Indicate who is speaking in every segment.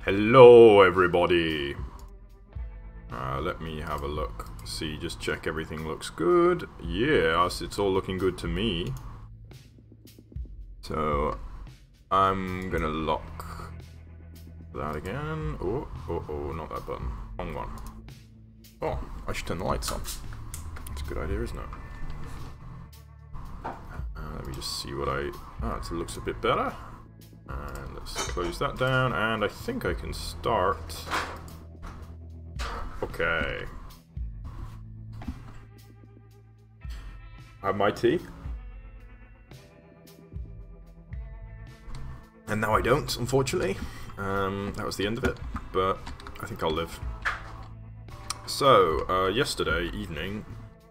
Speaker 1: Hello everybody! Let me have a look. See, just check everything looks good. Yes, it's all looking good to me. So, I'm gonna lock that again. Oh, not that button. Wrong one. Oh, I should turn the lights on. That's a good idea, isn't it? Let me just see what it looks a bit better. And let's close that down, and I think I can start. Okay. I have my tea. And now I don't, unfortunately. That was the end of it, but I think I'll live. So, yesterday evening,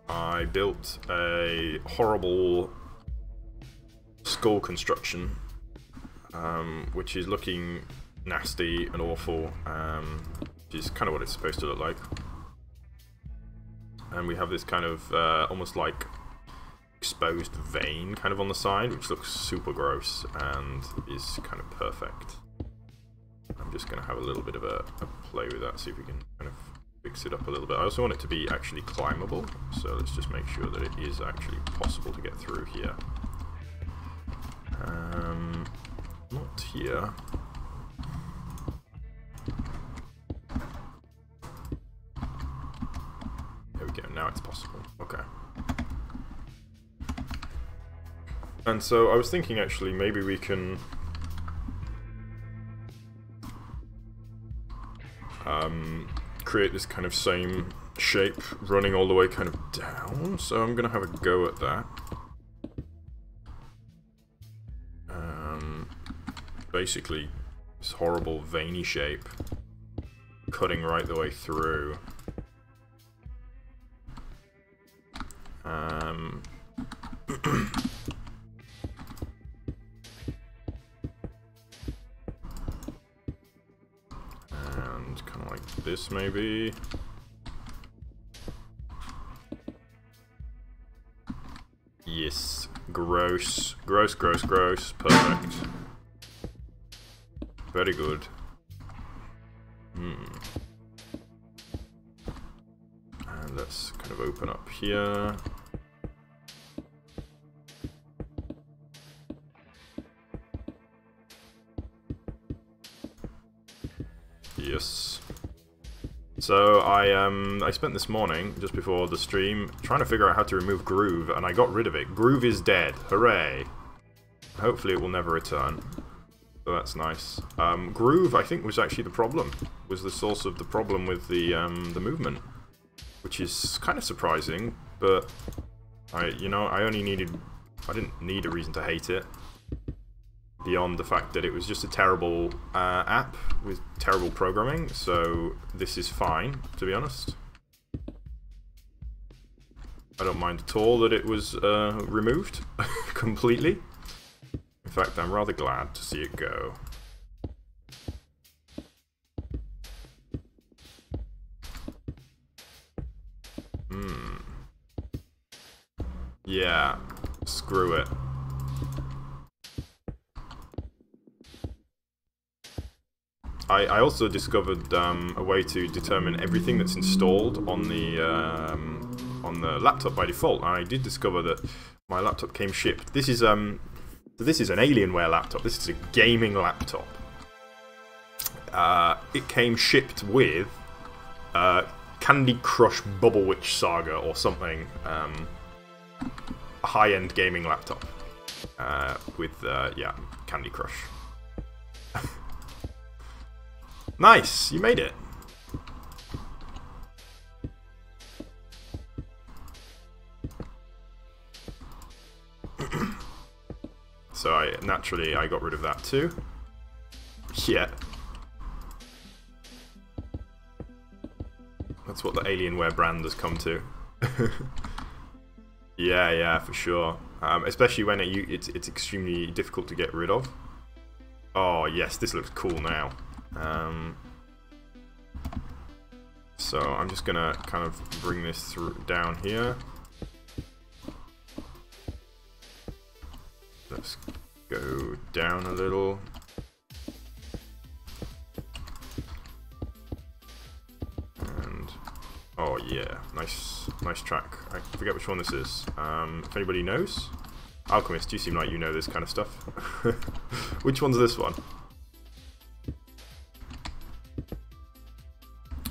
Speaker 1: I built a horrible skull construction, which is looking nasty and awful, which is kind of what it's supposed to look like. And we have this kind of almost like exposed vein kind of on the side, which looks super gross and is kind of perfect. I'm just going to have a little bit of a play with that, see if we can kind of fix it up a little bit. I also want it to be actually climbable, so let's just make sure that it is actually possible to get through here. Not here. There we go, now it's possible. Okay. And so I was thinking actually maybe we can create this kind of same shape running all the way kind of down. So I'm gonna have a go at that. Basically, this horrible veiny shape cutting right the way through. And kind of like this, maybe. Yes. Gross. Gross, gross, gross. Perfect. Very good. And let's kind of open up here. Yes. So I spent this morning, just before the stream, trying to figure out how to remove Groove, and I got rid of it. Groove is dead. Hooray! Hopefully it will never return. So that's nice. Groove, I think, was actually the problem. Was the source of the problem with the movement, which is kind of surprising. But I didn't need a reason to hate it beyond the fact that it was just a terrible app with terrible programming. So this is fine, to be honest. I don't mind at all that it was removed completely. In fact, I'm rather glad to see it go. Yeah, screw it. I also discovered a way to determine everything that's installed on the laptop by default, and I did discover that my laptop came shipped. This is an Alienware laptop. This is a gaming laptop. It came shipped with Candy Crush Bubble Witch Saga or something. A high-end gaming laptop with yeah, Candy Crush. Nice, you made it. So naturally I got rid of that too. Yeah. That's what the Alienware brand has come to. Yeah, for sure. Especially when it's extremely difficult to get rid of. Oh yes, this looks cool now. So I'm just gonna kind of bring this through down here. Let's go down a little. Oh yeah, nice track. I forget which one this is. If anybody knows? Alchemist, you seem like you know this kind of stuff. Which one's this one?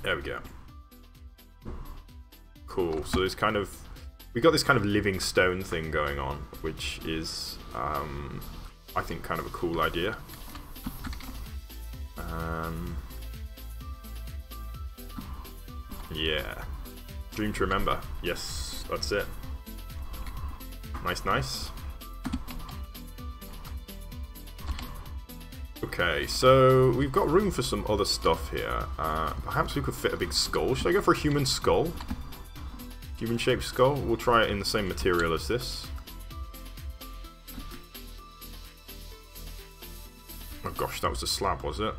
Speaker 1: There we go. Cool, so there's kind of... we got this kind of living stone thing going on, which is, I think, kind of a cool idea. Yeah. Dream to remember. Yes, that's it. Nice. Okay, so we've got room for some other stuff here. Perhaps we could fit a big skull. Should I go for a human skull? Human-shaped skull? We'll try it in the same material as this. Oh gosh, that was a slab, was it?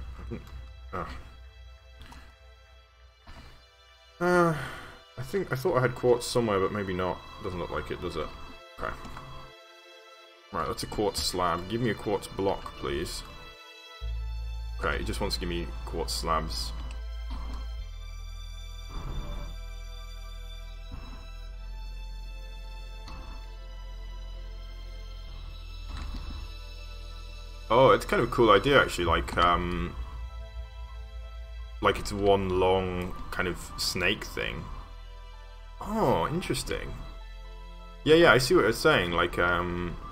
Speaker 1: I thought I had quartz somewhere, but maybe not. Doesn't look like it, does it? Okay. Right, that's a quartz slab. Give me a quartz block, please. Okay, it just wants to give me quartz slabs. Oh, it's kind of a cool idea, actually. Like it's one long kind of snake thing. Oh, interesting. Yeah, I see what it's saying. Like,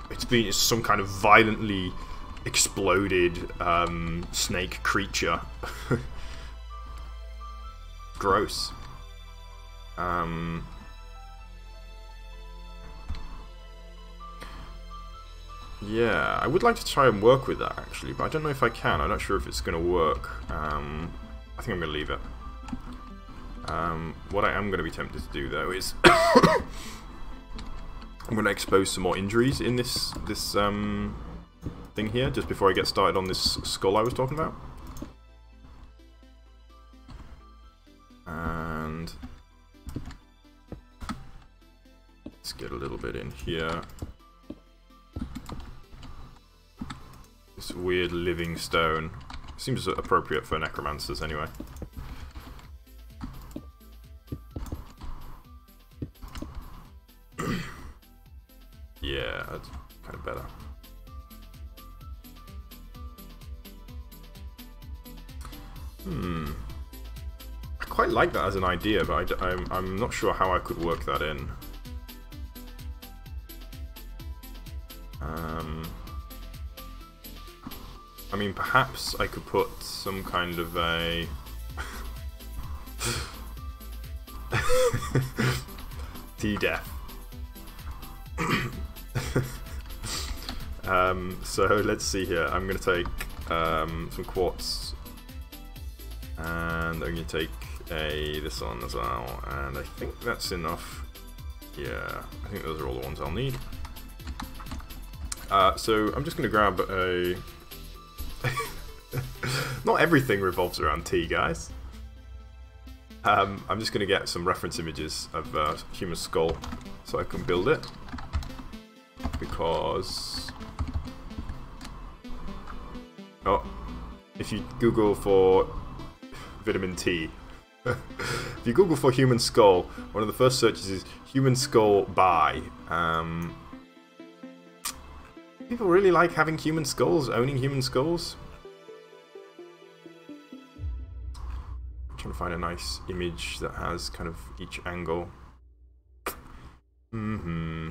Speaker 1: it's some kind of violently exploded snake creature. Gross. Yeah, I would like to try and work with that, actually, but I don't know if I can. I'm not sure if it's going to work. I think I'm going to leave it. What I am going to be tempted to do, though, is I'm going to expose some more injuries in this thing here, just before I get started on this skull I was talking about. And let's get a little bit in here. This weird living stone. Seems appropriate for necromancers anyway. Yeah, that's kind of better. I quite like that as an idea, but I'm not sure how I could work that in. I mean, perhaps I could put some kind of a... T-Death. So let's see here. I'm going to take some quartz, and I'm going to take this one as well, and I think that's enough. Yeah, I think those are all the ones I'll need. So I'm just going to grab a... Not everything revolves around tea, guys. I'm just going to get some reference images of human skull so I can build it, because if you Google for vitamin T, if you Google for human skull, one of the first searches is human skull buy. People really like having human skulls, owning human skulls. I'm trying to find a nice image that has kind of each angle. I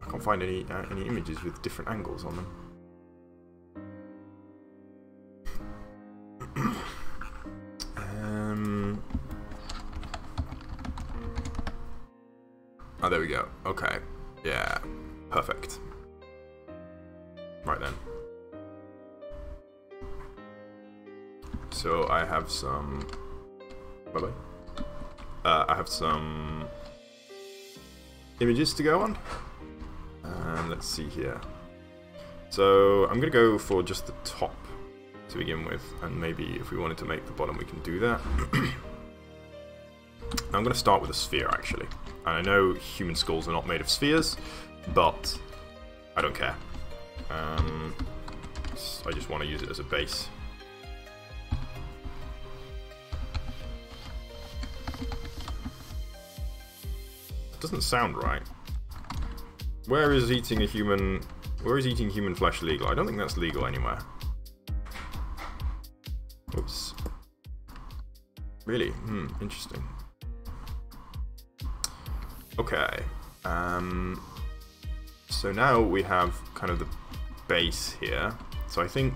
Speaker 1: can't find any images with different angles on them. Oh, there we go. Okay. Yeah. Perfect. Right then. So I have some... Bye-bye. I have some images to go on. And let's see here. So I'm going to go for just the top to begin with. And maybe if we wanted to make the bottom, we can do that. I'm going to start with a sphere, actually. And I know human skulls are not made of spheres, but I don't care. I just want to use it as a base. doesn't sound right. Where is eating human flesh legal? I don't think that's legal anywhere. Oops. Really? Interesting. Okay. So now we have kind of the base here. So I think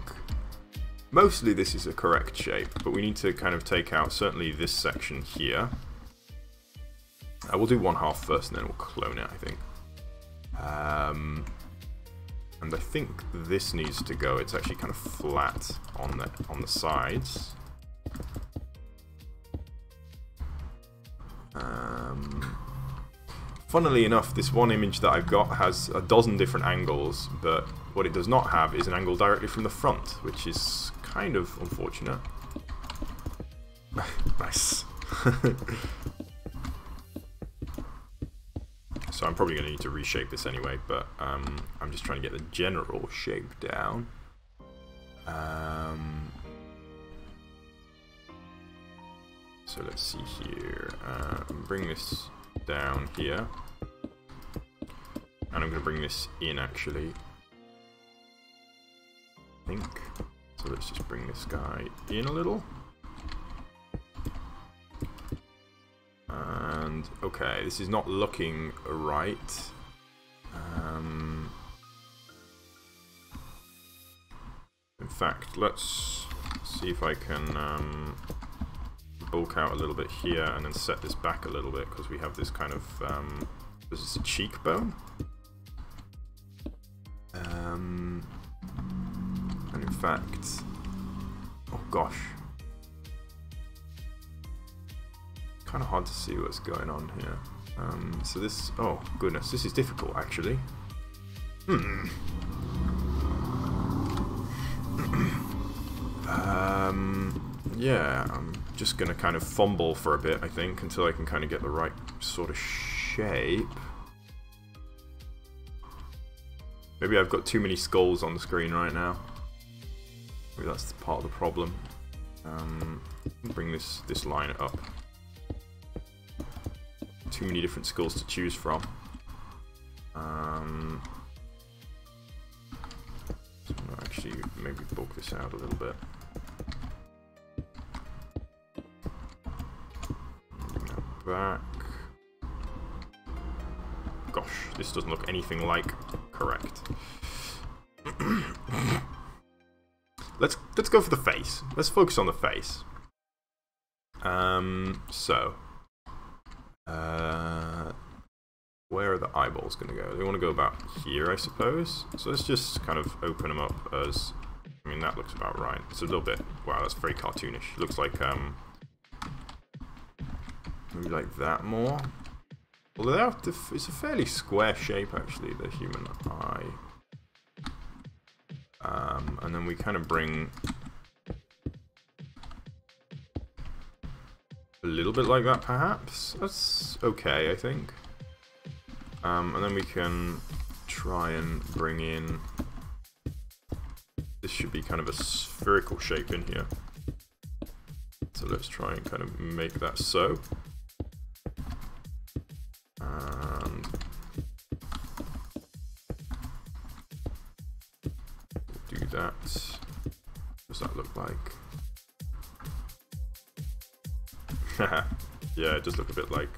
Speaker 1: mostly this is a correct shape, but we need to kind of take out certainly this section here. We'll do 1/2 first, and then we'll clone it, I think. And I think this needs to go. It's actually kind of flat on the sides. Funnily enough, this one image that I've got has a dozen different angles, but what it does not have is an angle directly from the front, which is kind of unfortunate. Nice. So I'm probably going to need to reshape this anyway, but I'm just trying to get the general shape down. So let's see here. Bring this down here. And I'm going to bring this in, actually. I think. So let's just bring this guy in a little. And, okay, this is not looking right. In fact, let's see if I can bulk out a little bit here and then set this back a little bit, because we have this kind of, this is a cheekbone. And in fact, oh gosh. Kind of hard to see what's going on here. So this, oh goodness, this is difficult actually. Yeah, I'm just gonna kind of fumble for a bit, I think, until I can kind of get the right sort of shape. Maybe I've got too many skulls on the screen right now. Maybe that's part of the problem. Bring this line up. Too many different skulls to choose from. So actually, maybe bulk this out a little bit. Bring that back. Gosh, this doesn't look anything like correct. Let's go for the face. Let's focus on the face. Where are the eyeballs going to go? They want to go about here, I suppose. So let's just kind of open them up as... I mean, that looks about right. It's a little bit... Wow, that's very cartoonish. It looks like, maybe like that more. Although it's a fairly square shape, actually, the human eye. And then we kind of bring... a little bit like that, perhaps? That's okay, I think. And then we can try and bring in... This should be kind of a spherical shape in here. So let's try and kind of make that so. And... we'll do that. What does that look like? Yeah, it does look a bit like...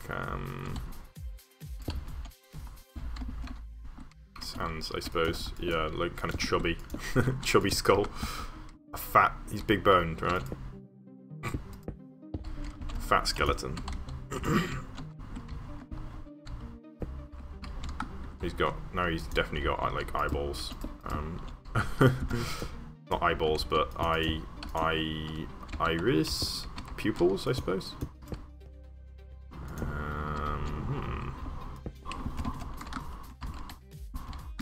Speaker 1: hands, I suppose. Yeah, like kind of chubby. Chubby skull. A fat... he's big boned, right? Fat skeleton. He's got... no, he's definitely got, like, eyeballs. Not eyeballs, but iris? Pupils, I suppose?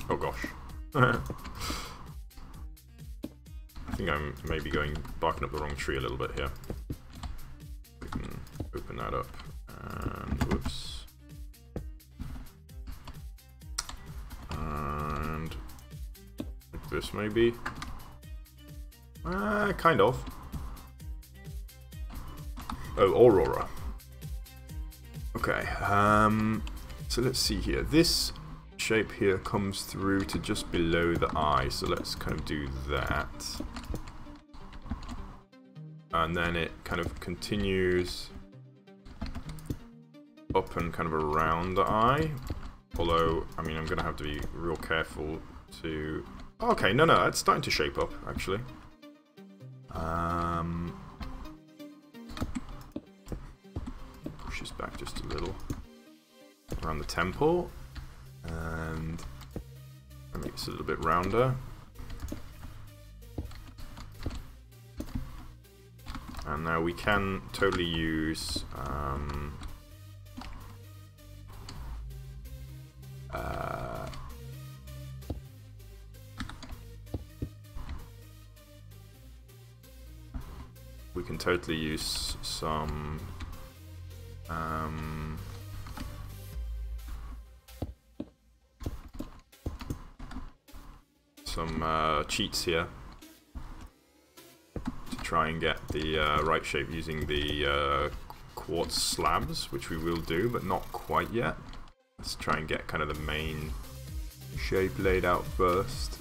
Speaker 1: Oh gosh. I think I'm maybe barking up the wrong tree a little bit here. We can open that up. And whoops. And like this maybe. Kind of. Oh, Aurora. Okay, So let's see here. This shape here comes through to just below the eye, so let's kind of do that. And then it kind of continues up and kind of around the eye. Although, I mean, I'm going to have to be real careful to... Okay, no, it's starting to shape up, actually. Push this back just a little. Around the temple. And make this a little bit rounder. And now we can totally use... we can totally use some cheats here to try and get the right shape using the quartz slabs, which we will do, but not quite yet. Let's try and get kind of the main shape laid out first.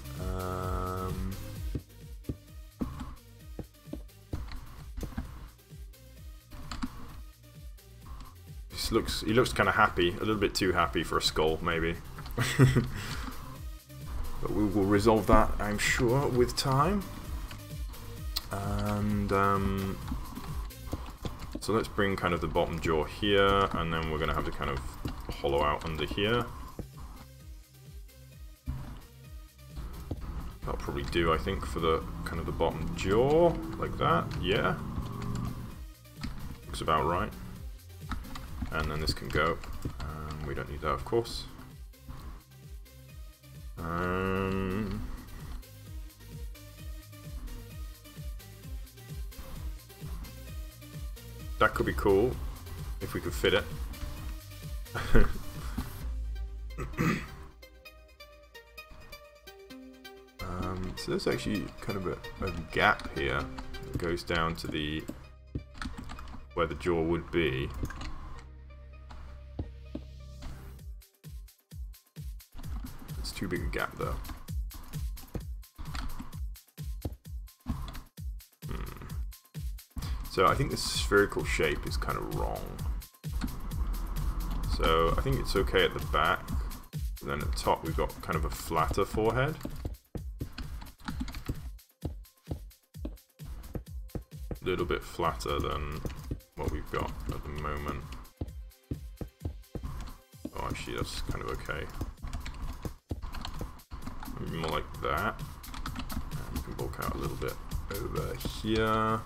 Speaker 1: He looks kind of happy, a little bit too happy for a skull, maybe. But we will resolve that, I'm sure, with time. And so let's bring kind of the bottom jaw here, and then we're going to have to kind of hollow out under here. That'll probably do, I think, for the kind of the bottom jaw, like that. Yeah, looks about right. And then this can go. We don't need that, of course. That could be cool if we could fit it. So there's actually kind of a gap here that goes down to the where the jaw would be. It's too big a gap though. So I think this spherical shape is kind of wrong. So I think it's okay at the back, and then at the top we've got kind of a flatter forehead. A little bit flatter than what we've got at the moment. Oh, actually that's kind of okay. Maybe more like that. And we can bulk out a little bit over here.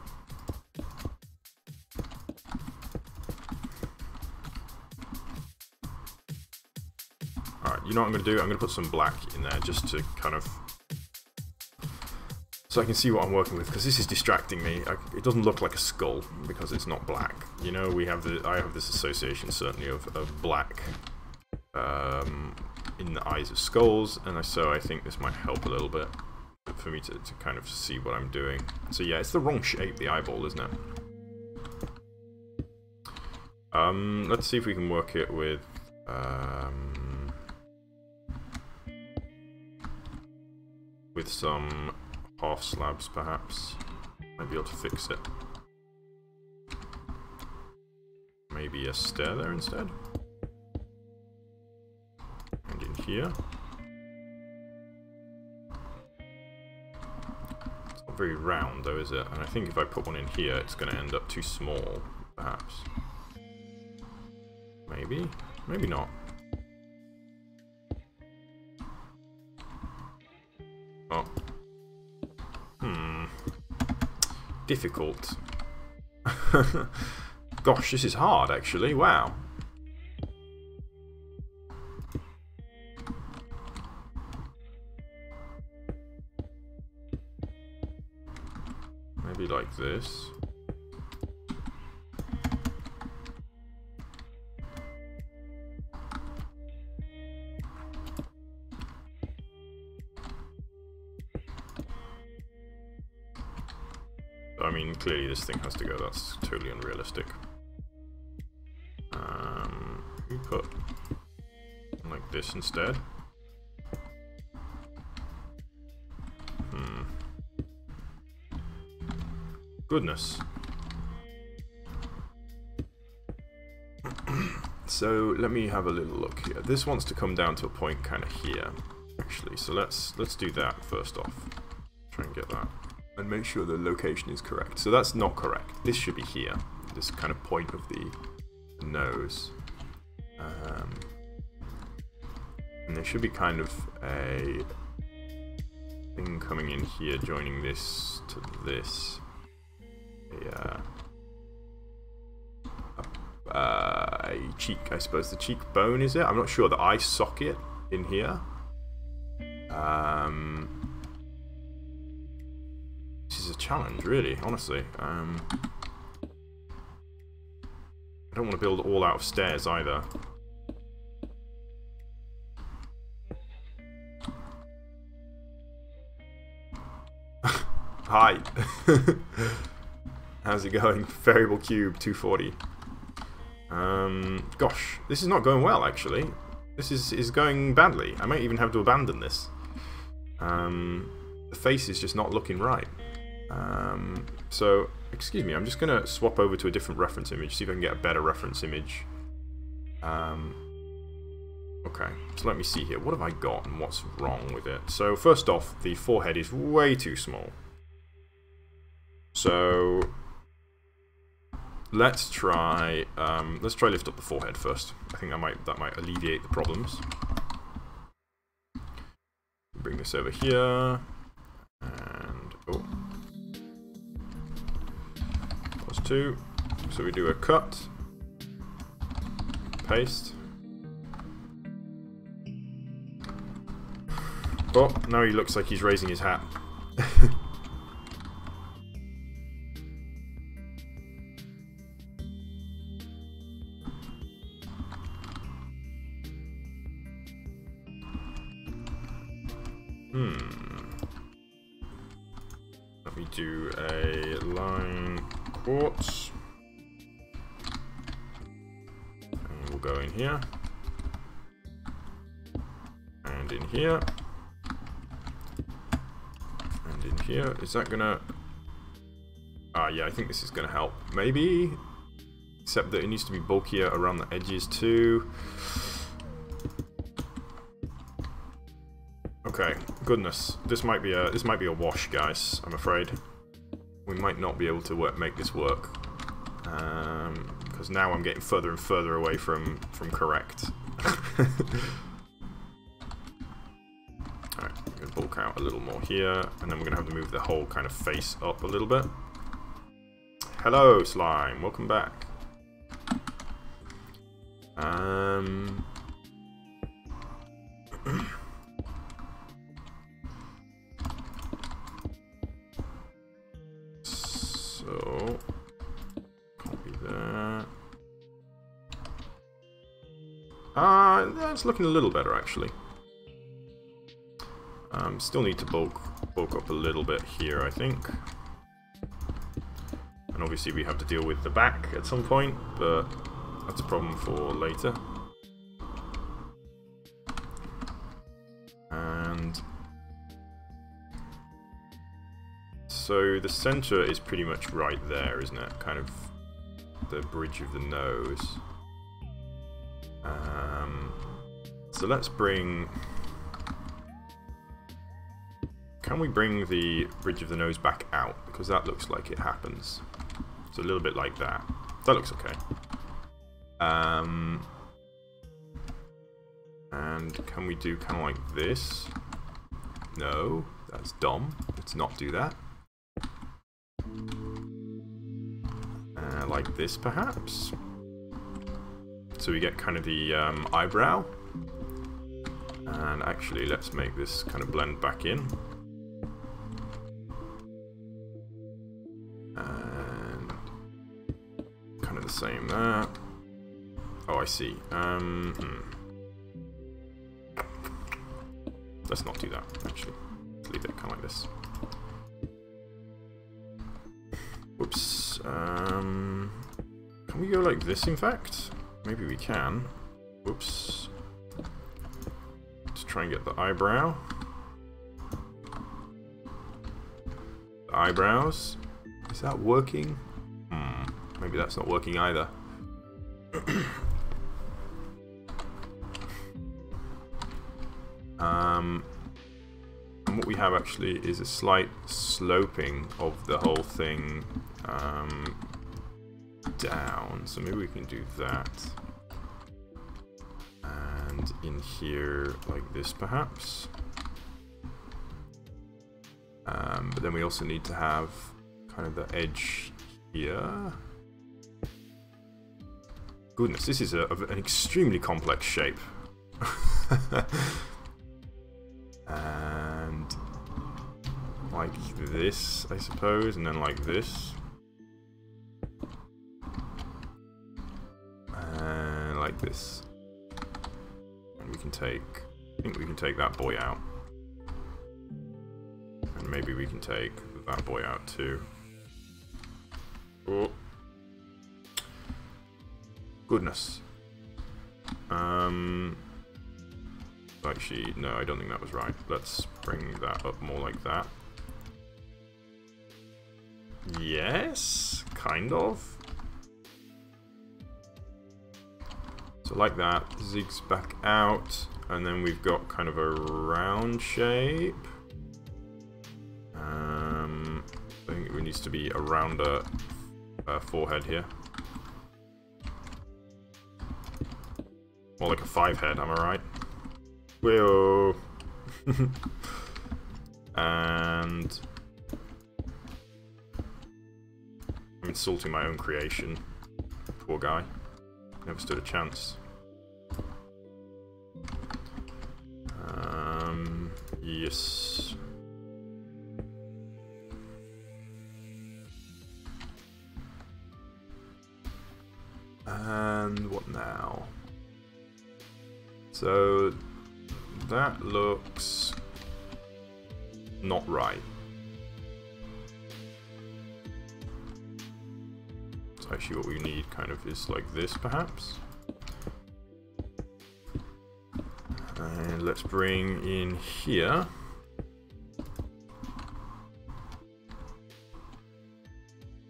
Speaker 1: You know what I'm going to do? I'm going to put some black in there just to kind of... so I can see what I'm working with, because this is distracting me. It doesn't look like a skull because it's not black. You know, I have this association certainly of black in the eyes of skulls, and so I think this might help a little bit for me to kind of see what I'm doing. So yeah, it's the wrong shape, the eyeball, isn't it? Let's see if we can work it with... with some half slabs, perhaps. Might be able to fix it. Maybe a stair there instead. And in here. It's not very round though, is it? And I think if I put one in here, it's going to end up too small, perhaps. Maybe? Maybe not. Oh. Difficult. Gosh, this is hard, actually. Wow. Maybe like this. I mean, clearly this thing has to go. That's totally unrealistic. We put Like this instead. Goodness. So let me have a little look here. This wants to come down to a point kind of here, actually. So let's do that first off. Try and get that. And make sure the location is correct. So that's not correct. This should be here. This kind of point of the nose. And there should be kind of a thing coming in here, joining this to this. A cheek, I suppose. The cheekbone, is it? I'm not sure. The eye socket in here. This is a challenge, really, honestly. I don't want to build all out of stairs either. Hi. How's it going? Variable cube 240. Gosh, this is not going well, actually. This is going badly. I might even have to abandon this. The face is just not looking right. So, excuse me, I'm just going to swap over to a different reference image, see if I can get a better reference image. Okay, so let me see here. What have I got and what's wrong with it? So, first off, the forehead is way too small. So let's try lift up the forehead first. I think that might alleviate the problems. Bring this over here, and +2. So we do a cut, paste. Oh, now he looks like he's raising his hat. Let me do a line quartz. And we'll go in here. And in here. And in here. Is that gonna... yeah, I think this is gonna help. Maybe? Except that it needs to be bulkier around the edges too. Okay, goodness, this might be a wash, guys. I'm afraid we might not be able to make this work because now I'm getting further and further away from correct. Alright, I'm gonna bulk out a little more here, and then we're gonna have to move the whole kind of face up a little bit. Hello, slime. Welcome back. So, copy that. That's looking a little better, actually. Still need to bulk up a little bit here, I think. And obviously we have to deal with the back at some point, but that's a problem for later. And so the center is pretty much right there, isn't it? Kind of the bridge of the nose. So let's bring... Can we bring the bridge of the nose back out? Because that looks like it happens. So a little bit like that. That looks okay. And can we do kind of like this? No, that's dumb. Let's not do that. Like this, perhaps? So we get kind of the eyebrow. And actually, let's make this kind of blend back in. And kind of the same there. Oh, I see. Let's not do that, actually. Let's leave it kind of like this. Whoops. Can we go like this, in fact? Maybe we can. Whoops. try and get the eyebrow. The eyebrows. Is that working? Maybe that's not working either. And what we have actually is a slight sloping of the whole thing down. So maybe we can do that. And in here, like this perhaps. But then we also need to have kind of the edge here. Goodness, this is an extremely complex shape. And like this, I suppose, and then like this. And like this. And we can take, I think we can take that boy out. And maybe we can take that boy out too. Oh. Goodness. Actually, no, I don't think that was right. Let's bring that up more like that. Yes, kind of. So like that, zigs back out, and then we've got kind of a round shape. I think it needs to be a rounder forehead here. More like a 5 head, am I right? Whoa. And I'm insulting my own creation. Poor guy. Never stood a chance. Yes. And what now? So that looks not right. So actually what we need kind of is like this perhaps. And let's bring in here.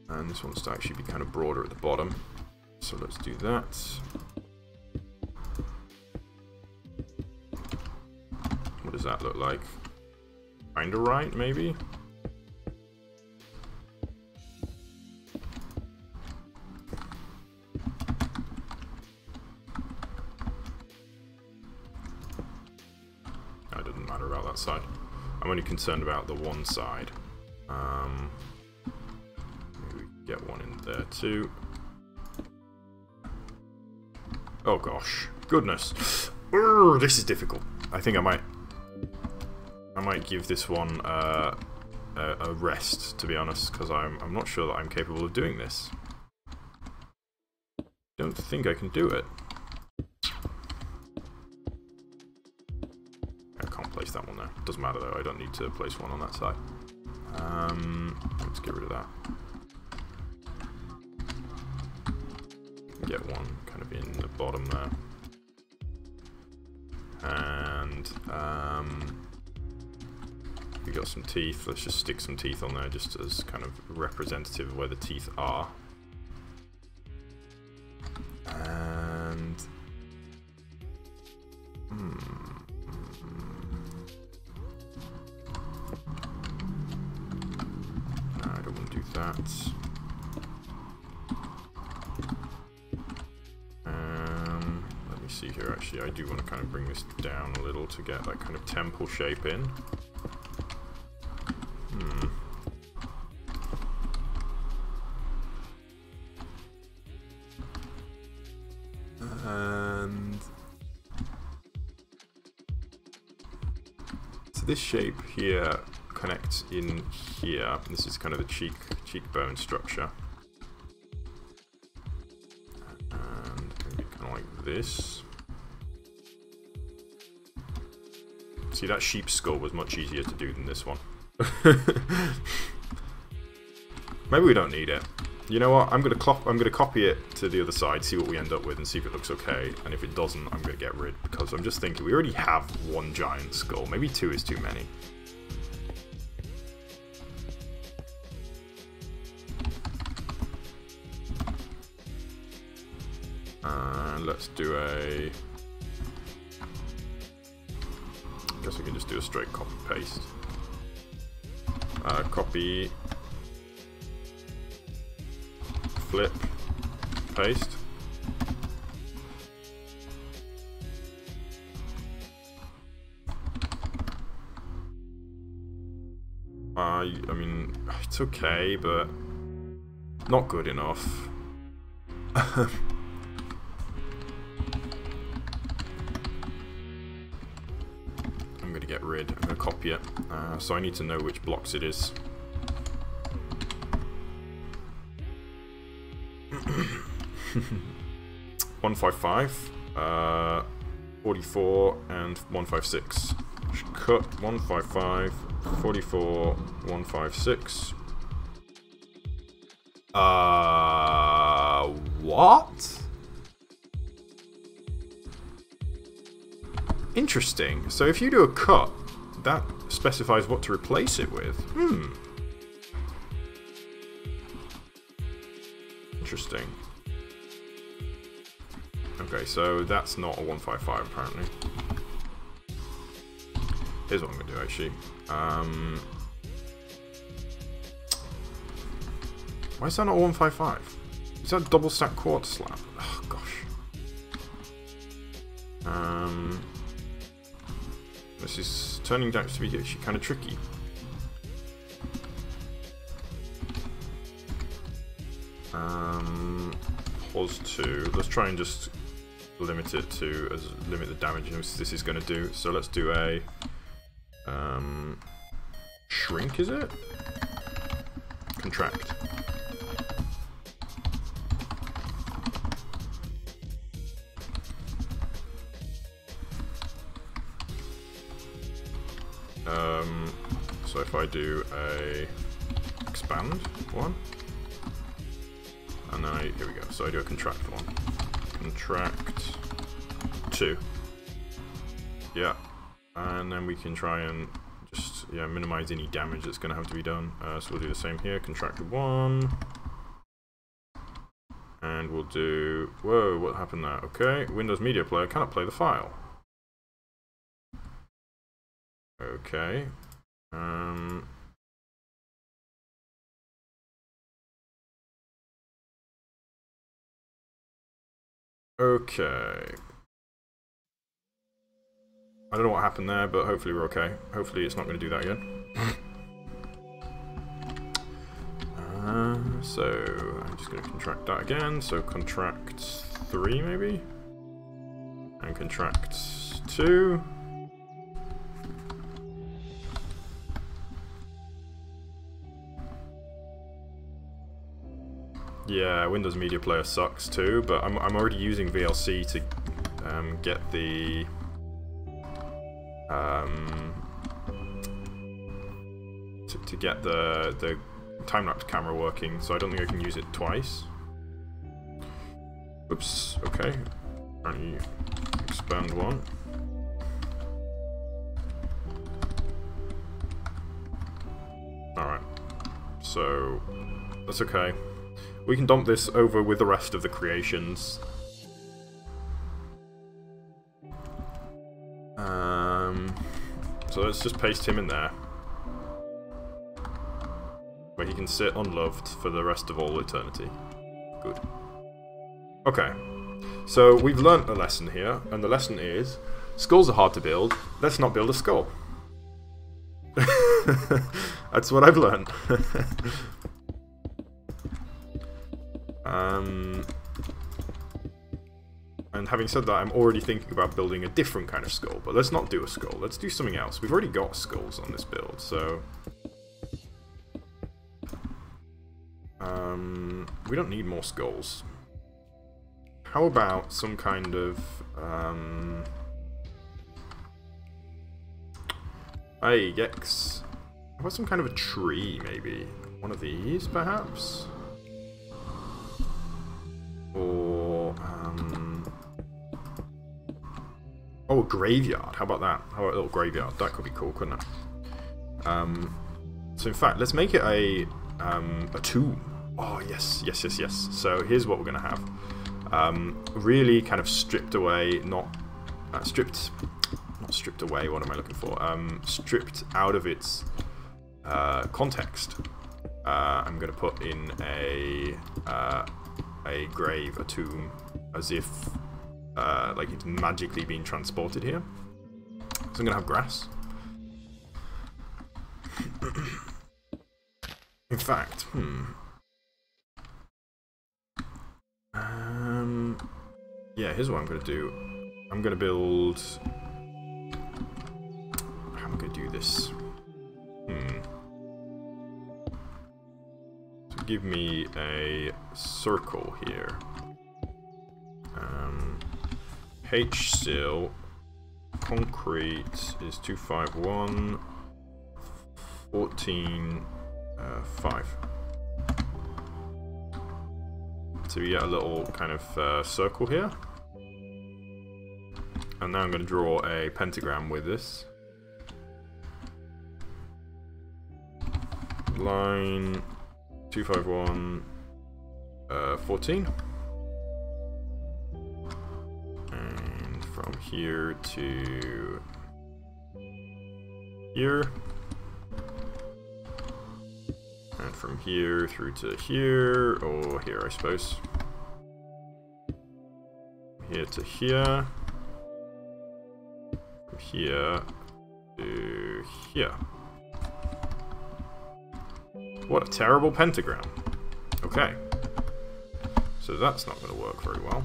Speaker 1: And this wants to actually be kind of broader at the bottom. So let's do that. What does that look like? Kinda right, maybe? No, it doesn't matter about that side. I'm only concerned about the one side. Maybe we can get one in there too. Oh gosh, goodness. Urgh, this is difficult. I think I might give this one a rest, to be honest, because I'm not sure that I'm capable of doing this. Don't think I can do it. I can't place that one there. Doesn't matter though. I don't need to place one on that side. Let's get rid of that. Get one kind of in the bottom there. And we got some teeth. Let's just stick some teeth on there just as kind of representative of where the teeth are. And no, I don't want to do that. See here, actually, I do want to kind of bring this down a little to get that kind of temple shape in. And so this shape here connects in here. This is kind of the cheekbone structure. And maybe kind of like this. See, that sheep skull was much easier to do than this one. Maybe we don't need it. You know what? I'm gonna copy it to the other side, see what we end up with, and see if it looks okay. And if it doesn't, I'm gonna get rid, because I'm just thinking we already have one giant skull. Maybe two is too many. Let's do a... I guess we can just do a straight copy paste. Copy, flip, paste. I mean, it's okay, but not good enough. I'm going to get rid, I'm going to copy it, so I need to know which blocks it is. One 155, 44, and 156. Cut 155, 44, 156. What? Interesting. So if you do a cut, that specifies what to replace it with. Interesting. Okay, so that's not a 155 apparently. Here's what I'm gonna do actually. Why is that not a 155? Is that a double stack quartz slab? Oh gosh. This is turning out to be actually kind of tricky. Pause 2. Let's try and just limit it to limit the damage this is going to do. So let's do a shrink. Is it? Contract. So if I do a expand one, and then here we go. So I do a contract one, contract 2, yeah, and then we can try and just minimize any damage that's going to have to be done. So we'll do the same here, contract 1, and we'll do. Whoa, what happened there? Okay, Windows Media Player cannot play the file. Okay. Okay. I don't know what happened there, but hopefully we're okay. Hopefully it's not going to do that again. So I'm just going to contract that again. So contract 3 maybe? And contract 2. Yeah, Windows Media Player sucks too, but I'm already using VLC to get the to get the time-lapse camera working, so I don't think I can use it twice. Oops. Okay. And expand 1. All right. So that's okay. We can dump this over with the rest of the creations. So let's just paste him in there, where he can sit unloved for the rest of all eternity. Good. Okay. So we've learnt a lesson here, and the lesson is, skulls are hard to build, let's not build a skull. That's what I've learned. And having said that, I'm already thinking about building a different kind of skull, but let's not do a skull, let's do something else. We've already got skulls on this build, so... we don't need more skulls. How about some kind of... Hey, Gex. How about some kind of a tree, maybe? One of these, perhaps? graveyard. How about that? How about a little graveyard? That could be cool, couldn't it? So in fact, let's make it a tomb. Oh yes, yes, yes, yes. So here's what we're gonna have. Really kind of stripped away, not stripped away. What am I looking for? Stripped out of its context. I'm gonna put in a grave, a tomb, as if like it's magically being transported here. So I'm gonna have grass. In fact, yeah, here's what I'm gonna do. I'm gonna build. How am I gonna do this? So give me a circle here. H still. Concrete is 251. 14. 5. So we get a little kind of circle here. And now I'm going to draw a pentagram with this. Line 251, 14. And from here to here. And from here through to here, or here I suppose. Here to here. From here to here. What a terrible pentagram. Okay. So that's not going to work very well.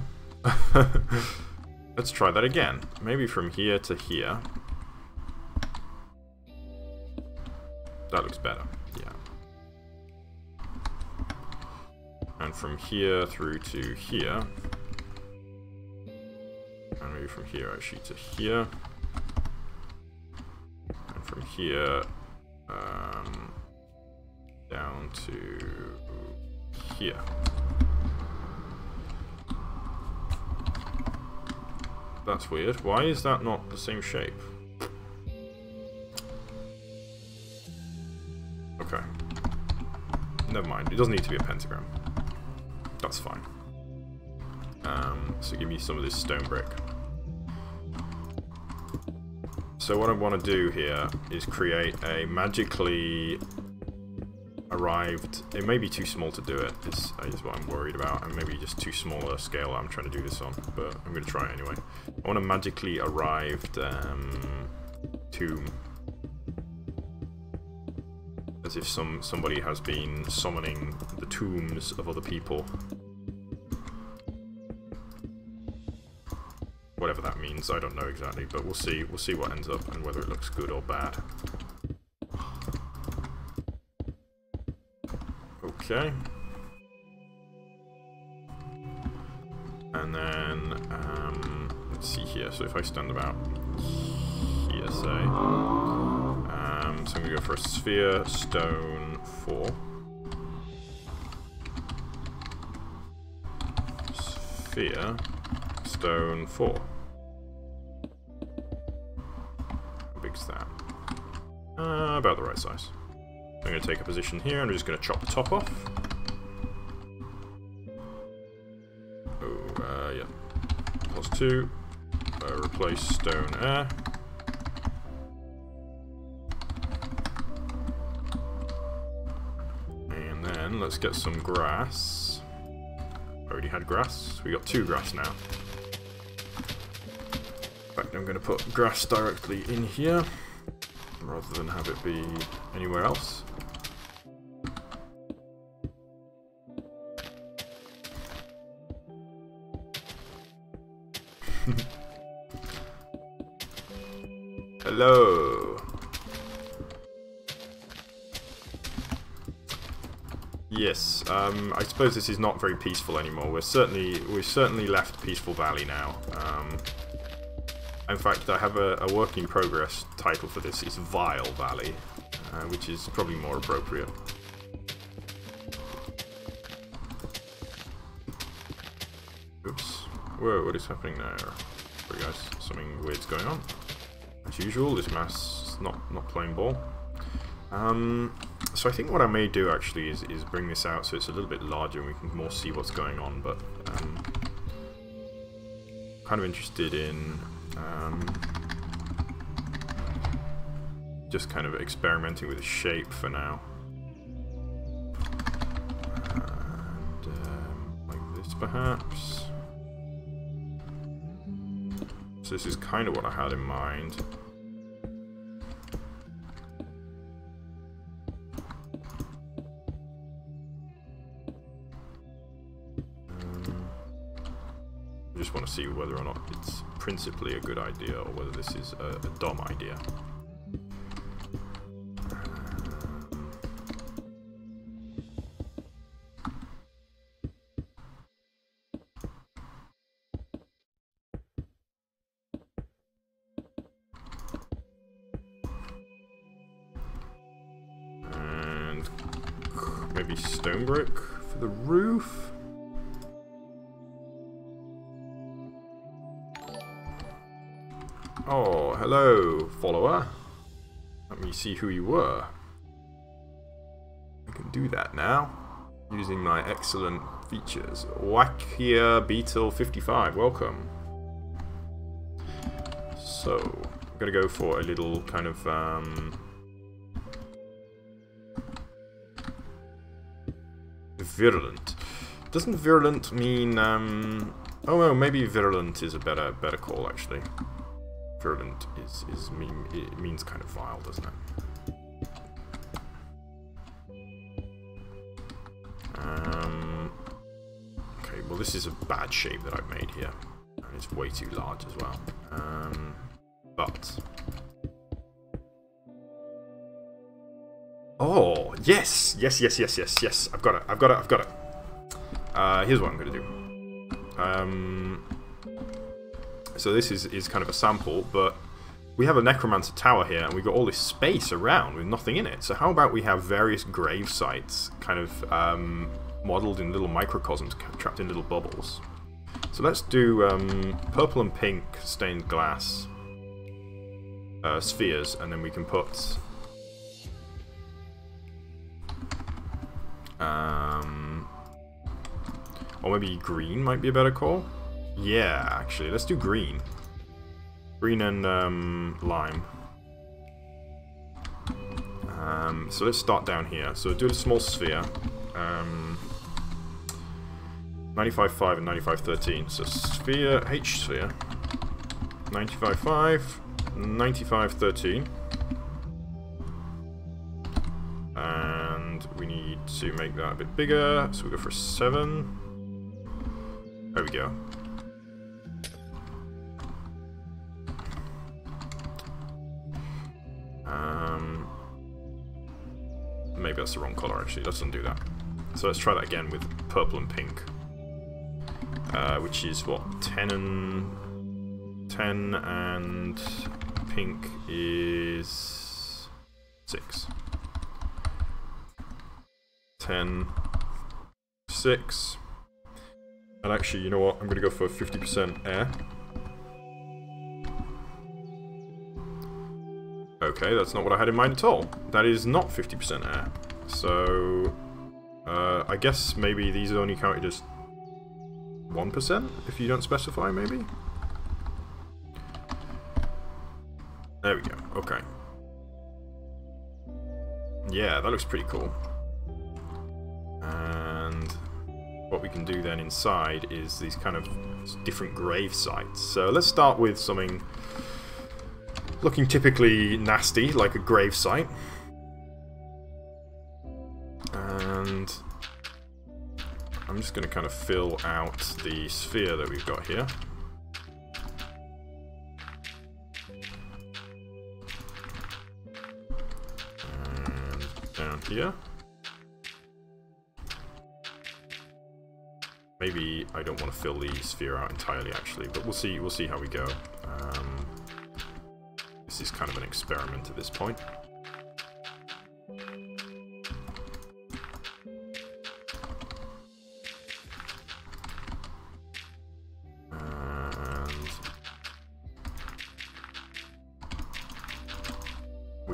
Speaker 1: Let's try that again. Maybe from here to here. That looks better. Yeah. And from here through to here. And maybe from here actually to here. And from here down to here. That's weird. Why is that not the same shape? Okay. Never mind. It doesn't need to be a pentagram. That's fine. So give me some of this stone brick. So what I want to do here is create a magically arrived... It may be too small to do it, is what I'm worried about, and maybe just too small a scale I'm trying to do this on, but I'm going to try it anyway. I want a magically arrived tomb. As if somebody has been summoning the tombs of other people. Whatever that means, I don't know exactly, but we'll see what ends up and whether it looks good or bad. Okay. And then, let's see here. So if I stand about here, say. So I'm going to go for a sphere, stone, 4. Sphere, stone, 4. How big's that? About the right size. I'm going to take a position here, and I'm just going to chop the top off. Oh, yeah. +2. Replace stone air. And then let's get some grass. Already had grass. We got 2 grass now. In fact, I'm going to put grass directly in here, rather than have it be anywhere else. Hello. Yes, I suppose this is not very peaceful anymore. We've certainly left Peaceful Valley now. In fact, I have a work in progress title for this. It's Vile Valley, which is probably more appropriate. Oops. Whoa, what is happening there? Sorry guys, something weird's going on. As usual, this mass is not playing ball. So I think what I may do actually is bring this out so it's a little bit larger and we can more see what's going on, but kind of interested in just kind of experimenting with the shape for now. And like this perhaps. So this is kind of what I had in mind. I just want to see whether or not it's principally a good idea or whether this is a dumb idea. And maybe stone brick for the roof. Oh, hello, follower. Let me see who you were. I can do that now, using my excellent features. Wackia Beetle 55, welcome. So, I'm gonna go for a little kind of virulent. Doesn't virulent mean oh no, maybe virulent is a better call actually. Virulent it means kind of vile, doesn't it? Okay, well this is a bad shape that I've made here. And it's way too large as well. But... Oh, yes! Yes, yes, yes, yes, yes. I've got it, I've got it, I've got it. Here's what I'm going to do. So this is kind of a sample, but we have a Necromancer Tower here, and we've got all this space around with nothing in it. So how about we have various grave sites kind of modelled in little microcosms, trapped in little bubbles. So let's do purple and pink stained glass spheres, and then we can put... or maybe green might be a better call. Yeah, actually, let's do green. Green and lime. So let's start down here. So do a small sphere. 95.5 and 95.13. So sphere, H sphere. 95.5, 95.13. And we need to make that a bit bigger. So we go for 7. There we go. Maybe that's the wrong color actually, let's undo that. So let's try that again with purple and pink. Which is what, 10 and pink is 6. 10, 6. And actually, you know what, I'm gonna go for 50% air. Okay, that's not what I had in mind at all. That is not 50% air. So, I guess maybe these are only counted as 1% if you don't specify, maybe? There we go, okay. Yeah, that looks pretty cool. And what we can do then inside is these kind of different grave sites. So let's start with something looking typically nasty, like a grave site. And I'm just going to kind of fill out the sphere that we've got here. And down here. Maybe I don't want to fill the sphere out entirely actually, but we'll see how we go. This is kind of an experiment at this point. And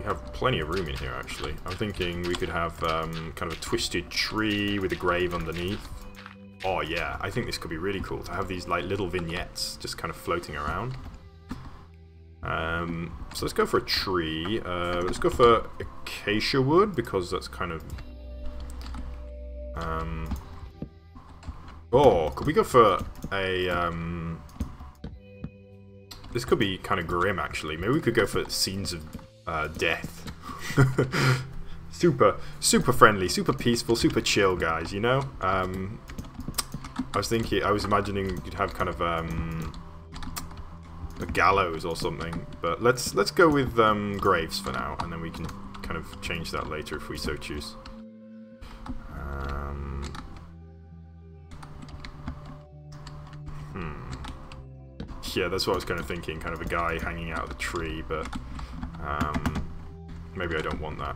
Speaker 1: have plenty of room in here, actually. I'm thinking we could have kind of a twisted tree with a grave underneath. Oh yeah, I think this could be really cool to have these like little vignettes just kind of floating around. So let's go for a tree. Let's go for acacia wood because that's kind of... oh, could we go for a... this could be kind of grim, actually. Maybe we could go for scenes of death. Super friendly, super peaceful, super chill, guys, you know? I was imagining you'd have kind of a gallows or something, but let's go with graves for now, and then we can kind of change that later if we so choose. Yeah, that's what I was kind of thinking, kind of a guy hanging out of the tree, but maybe I don't want that.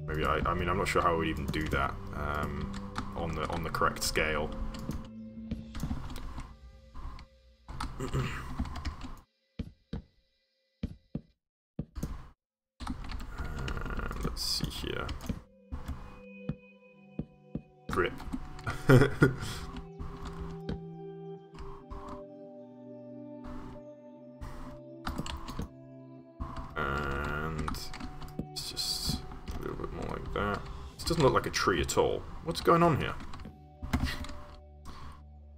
Speaker 1: Maybe I mean, I'm not sure how I would even do that on the correct scale. Let's see here. Grip. And it's just a little bit more like that. This doesn't look like a tree at all. What's going on here?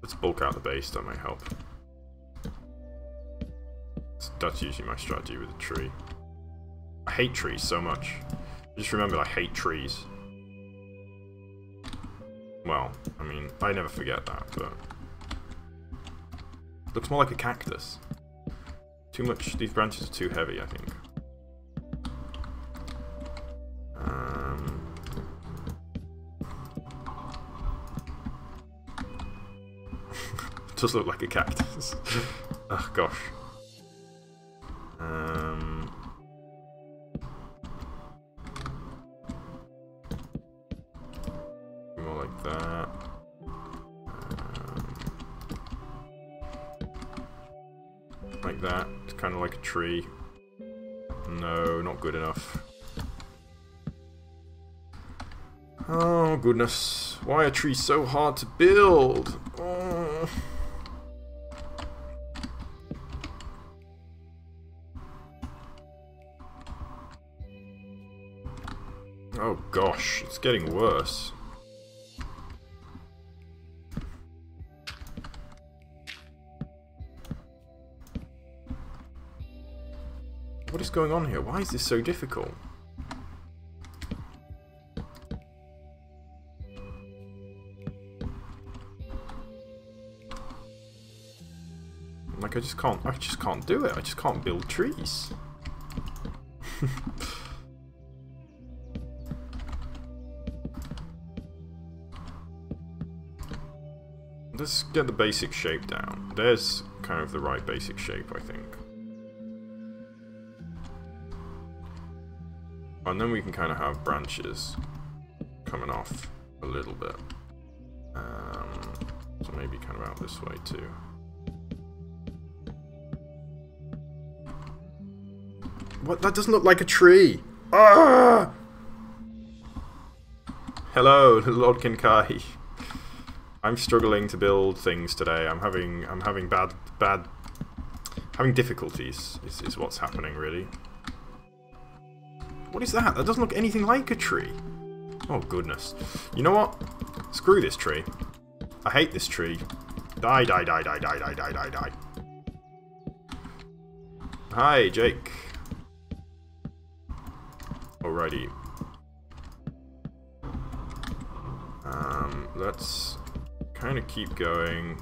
Speaker 1: Let's bulk out the base, that might help. That's usually my strategy with a tree. I hate trees so much. Just remember, I hate trees. Well, I mean, I never forget that, but... looks more like a cactus. Too much, these branches are too heavy, I think. It does look like a cactus. Oh gosh. More like that. Like that. It's kind of like a tree. No, not good enough. Oh goodness. Why are trees so hard to build? Oh. Oh gosh, it's getting worse. What is going on here? Why is this so difficult? Like I just can't do it. I just can't build trees. Let's get the basic shape down. There's kind of the right basic shape, I think. And then we can kind of have branches coming off a little bit. So maybe kind of out this way too. What? That doesn't look like a tree! Ah! Hello, Lord Kinkai. I'm struggling to build things today. I'm having having difficulties is what's happening, really. What is that? That doesn't look anything like a tree. Oh goodness. You know what? Screw this tree. I hate this tree. Die, die, die, die, die, die, die, die, die. Hi, Jake. Alrighty. Let's kind of keep going.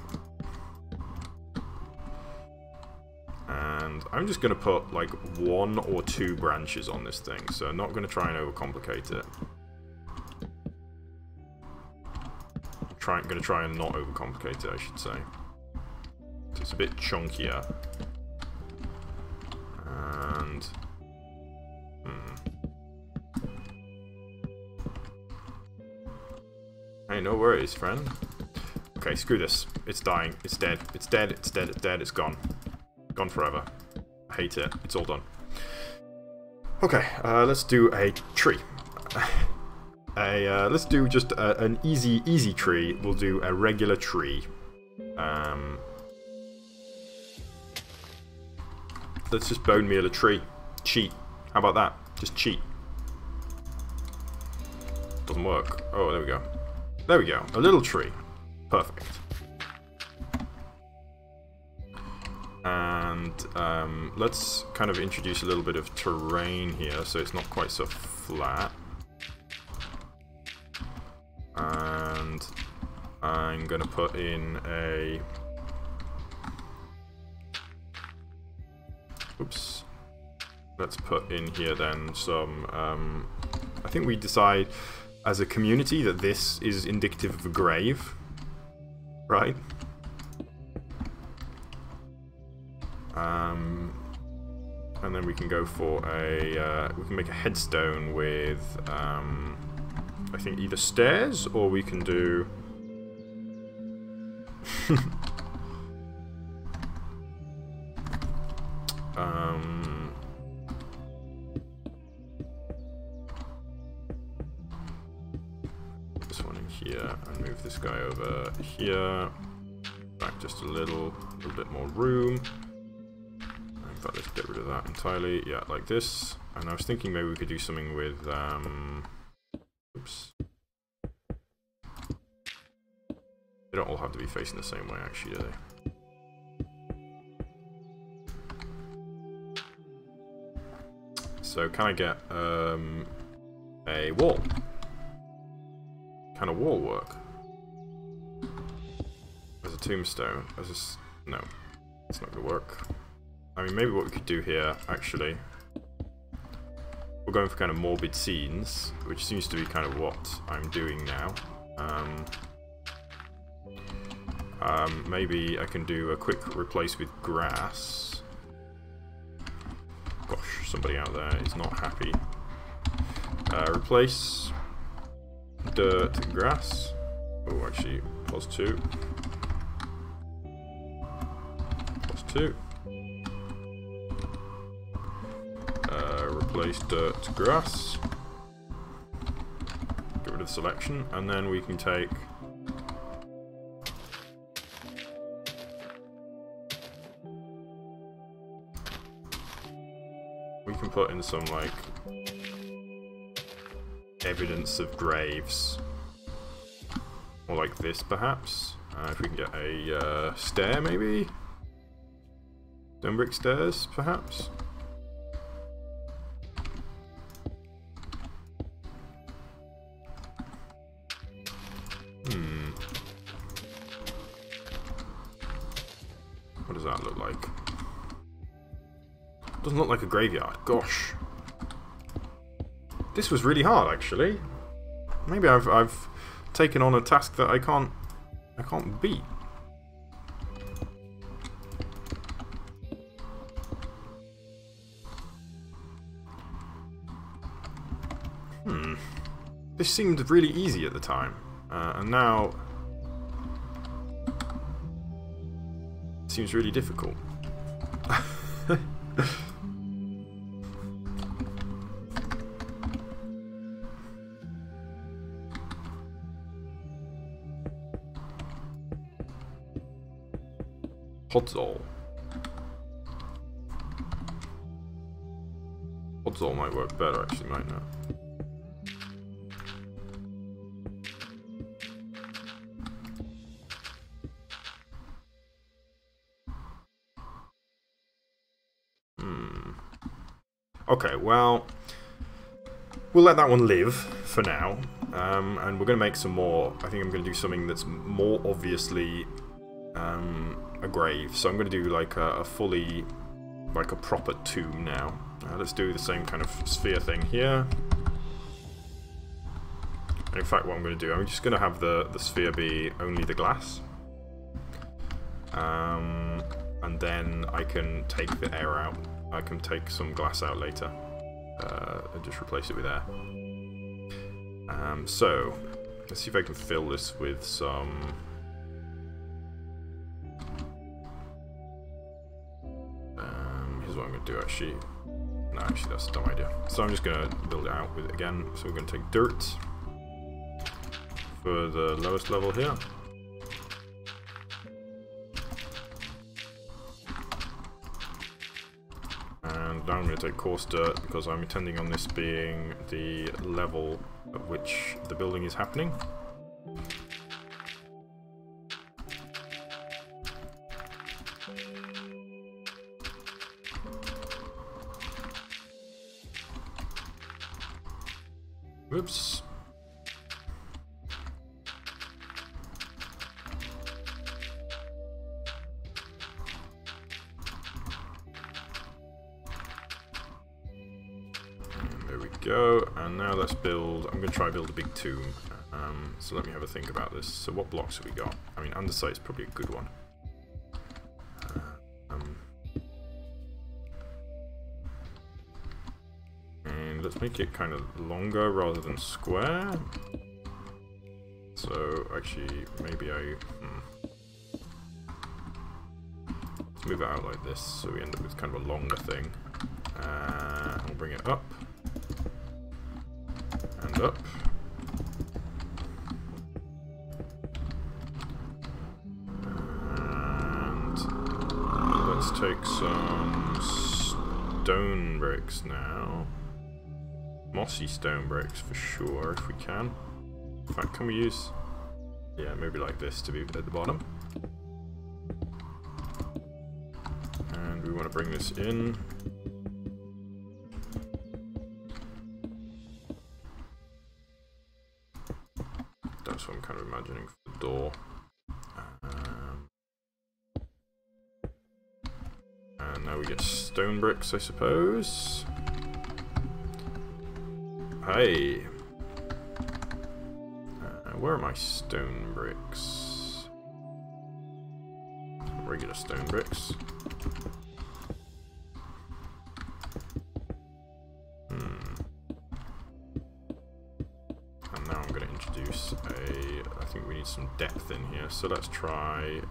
Speaker 1: And I'm just going to put like 1 or 2 branches on this thing, so I'm not going to try and overcomplicate it. I'm going to try and not overcomplicate it, I should say. So it's a bit chunkier. And... Hey, no worries, friend. Okay, screw this. It's dying. It's dead. It's dead. It's dead. It's dead. It's gone. Gone forever. I hate it. It's all done. Okay, let's do a tree. Let's do just an easy tree. We'll do a regular tree. Let's just bone meal a tree. Cheat. How about that? Just cheat. Doesn't work. Oh, there we go. There we go. A little tree. Perfect. And let's kind of introduce a little bit of terrain here so it's not quite so flat. And I'm going to put in a... Oops. Let's put in here then some... I think we decide as a community that this is indicative of a grave. Right? And then we can go for a... we can make a headstone with... I think either stairs, or we can do... this one in here, and move this guy over here. Back just a little bit more room. In fact, let's get rid of that entirely. Yeah, like this. And I was thinking maybe we could do something with... oops. They don't all have to be facing the same way, actually, do they? So, can I get a wall? Can a wall work? As a tombstone? As a... No, it's not going to work. I mean, maybe what we could do here, actually... We're going for kind of morbid scenes, which seems to be kind of what I'm doing now. Maybe I can do a quick replace with grass. Gosh, somebody out there is not happy. Replace dirt and grass. Oh, actually, +2. +2. Replace dirt to grass. Get rid of the selection, and then we can take... We can put in some, like, evidence of graves. Or like this, perhaps. If we can get a stair, maybe? Stone brick stairs, perhaps? What does that look like? Doesn't look like a graveyard. Gosh. This was really hard, actually. Maybe I've taken on a task that I can't beat. This seemed really easy at the time, and now it seems really difficult. Podzol. Podzol might work better, actually, might not. Okay, well, we'll let that one live for now, and we're going to make some more. I think I'm going to do something that's more obviously a grave. So I'm going to do like a fully, like a proper tomb now. Let's do the same kind of sphere thing here. And in fact, what I'm going to do, I'm just going to have the sphere be only the glass. And then I can take the air out. I can take some glass out later and just replace it with air. So, let's see if I can fill this with some... here's what I'm going to do, actually. No, actually that's a dumb idea. So I'm just going to build it out with it again. So we're going to take dirt for the lowest level here. And now I'm going to take coarse dirt because I'm intending on this being the level at which the building is happening. Whoops. There we go, and now let's build. I'm going to try build a big tomb. So let me have a think about this. So what blocks have we got? I mean, andesite is probably a good one. And let's make it kind of longer rather than square. So actually, maybe let's move it out like this, so we end up with kind of a longer thing. We'll bring it up and up. And let's take some stone bricks now. Mossy stone bricks for sure, if we can. In fact, can we use... yeah, maybe like this to be at the bottom. And we want to bring this in. That's what I'm kind of imagining for the door. And now we get stone bricks, I suppose. Hey! Where are my stone bricks? Regular stone bricks. And now I'm going to introduce I think we need some depth in here, so let's try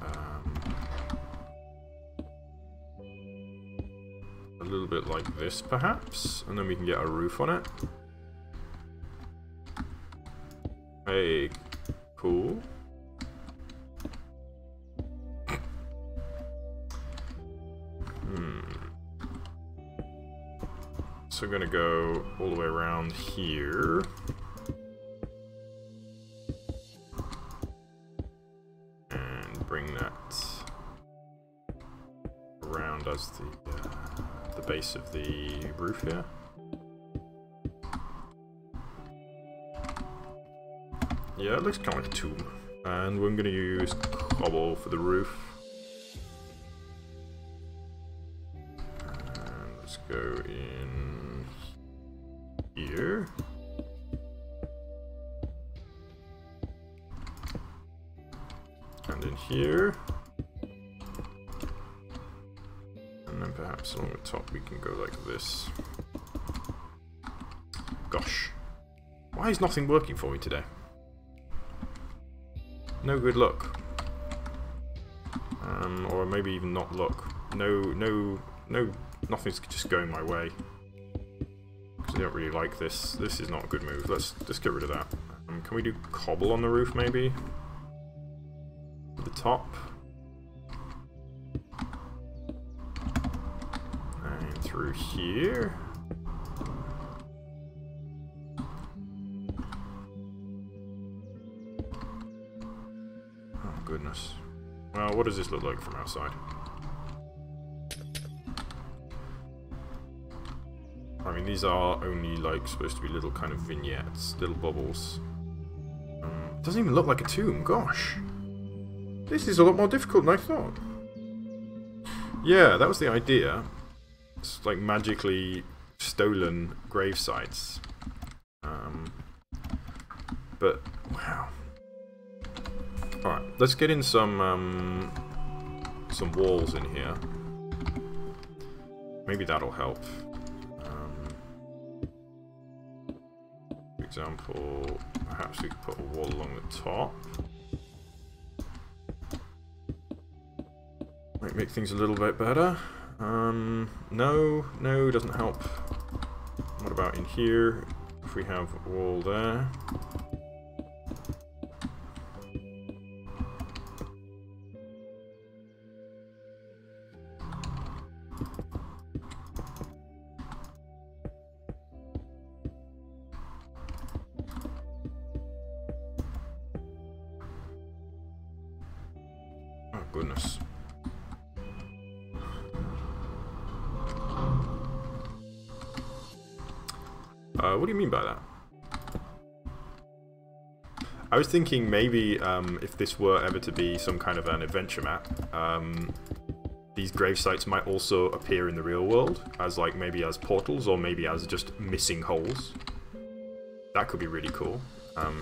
Speaker 1: a little bit like this perhaps, and then we can get a roof on it. Hey, cool. So we're gonna go all the way around here. And bring that around as the base of the roof here. Yeah, it looks kind of like a tomb. And we're going to use cobble for the roof. And let's go in here. And in here. And then perhaps along the top we can go like this. Gosh. Why is nothing working for me today? No good luck. Or maybe even not luck. Nothing's just going my way. Because I don't really like this. This is not a good move. Let's just get rid of that. Can we do cobble on the roof maybe? At the top. And through here. Goodness. Well, what does this look like from outside? I mean, these are only like supposed to be little kind of vignettes, little bubbles. It doesn't even look like a tomb, gosh. This is a lot more difficult than I thought. Yeah, that was the idea. It's like magically stolen grave sites. But, wow. Alright, let's get in some walls in here. Maybe that'll help. For example, perhaps we could put a wall along the top. Might make things a little bit better. No, doesn't help. about in here? If we have a wall there. Oh, goodness. What do you mean by that? I was thinking maybe if this were ever to be some kind of an adventure map, these grave sites might also appear in the real world as like maybe as portals or maybe as just missing holes. That could be really cool.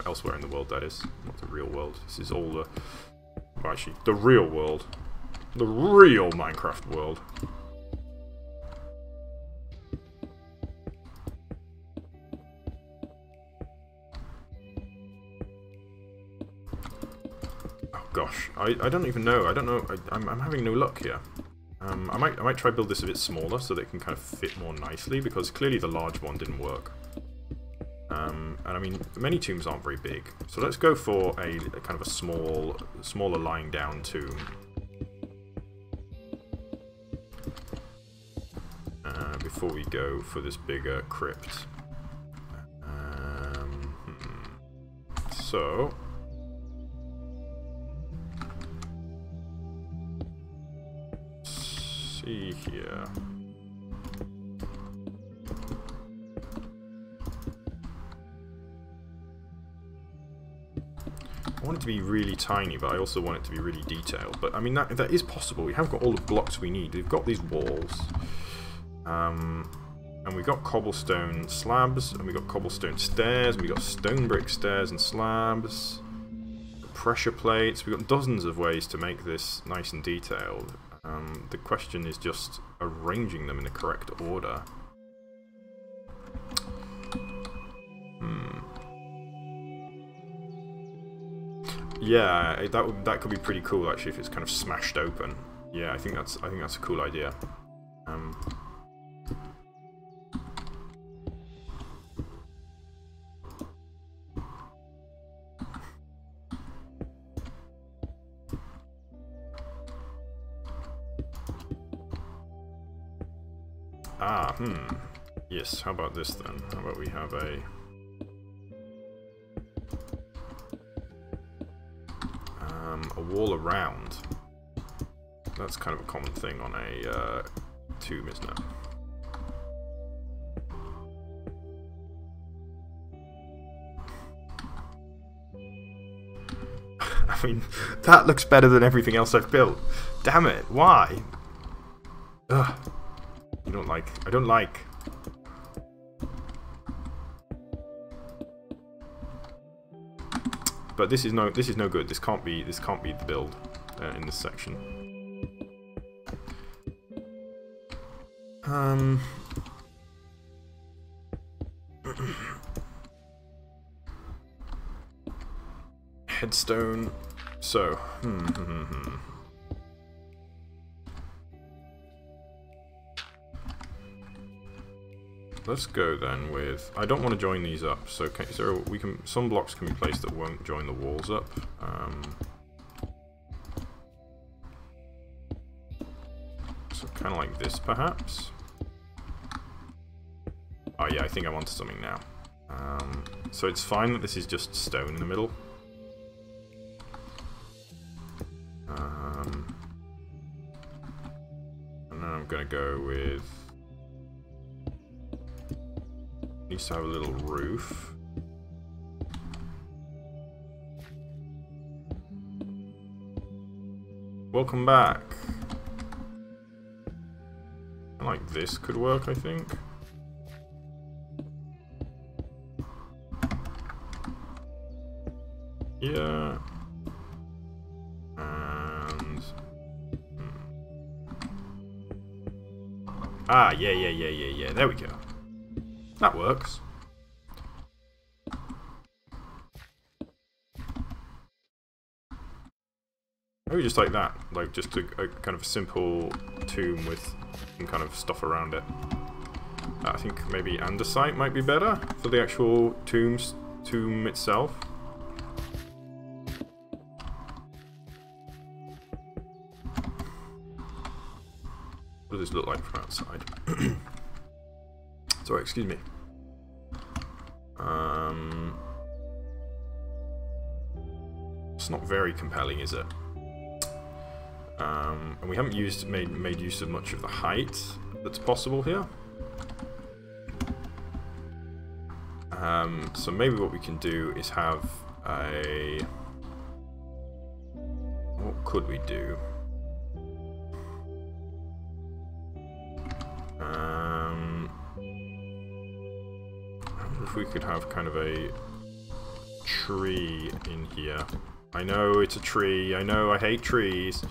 Speaker 1: Elsewhere in the world, that is, not the real world. This is all the, well, actually, the real world, the real Minecraft world. Gosh, I don't even know. I don't know. I'm having no luck here. I might try build this a bit smaller so that it can kind of fit more nicely, because clearly the large one didn't work. And I mean, many tombs aren't very big, so let's go for a kind of a smaller lying down tomb. Before we go for this bigger crypt. So. See here. I want it to be really tiny, but I also want it to be really detailed. But I mean, that is possible. We have got all the blocks we need. We've got these walls, and we've got cobblestone slabs, and we've got cobblestone stairs, and we've got stone brick stairs and slabs, pressure plates. We've got dozens of ways to make this nice and detailed. The question is just arranging them in the correct order. Yeah, that could be pretty cool actually if it's kind of smashed open. Yeah, I think that's a cool idea. Yes, how about this then? How about we have a wall around? That's kind of a common thing on a tomb, isn't it? I mean, that looks better than everything else I've built. Damn it, why? Ugh. You don't like... I don't like... But this is no good. This can't be the build in this section. Headstone. So, let's go then with. I don't want to join these up, so some blocks can be placed that won't join the walls up. So kind of like this, perhaps. Oh yeah, I think I'm onto something now. So it's fine that this is just stone in the middle. And then I'm gonna go with. Needs to have a little roof. Welcome back. Like this could work, I think. Yeah. And yeah. There we go. That works. Maybe just like that, like just a kind of simple tomb with some kind of stuff around it. I think maybe andesite might be better for the actual tomb itself. What does this look like from outside? Sorry, excuse me. It's not very compelling, is it? And we haven't made use of much of the height that's possible here. So maybe what we can do is have a... What could we do? If we could have kind of a tree in here. I know it's a tree. I know I hate trees.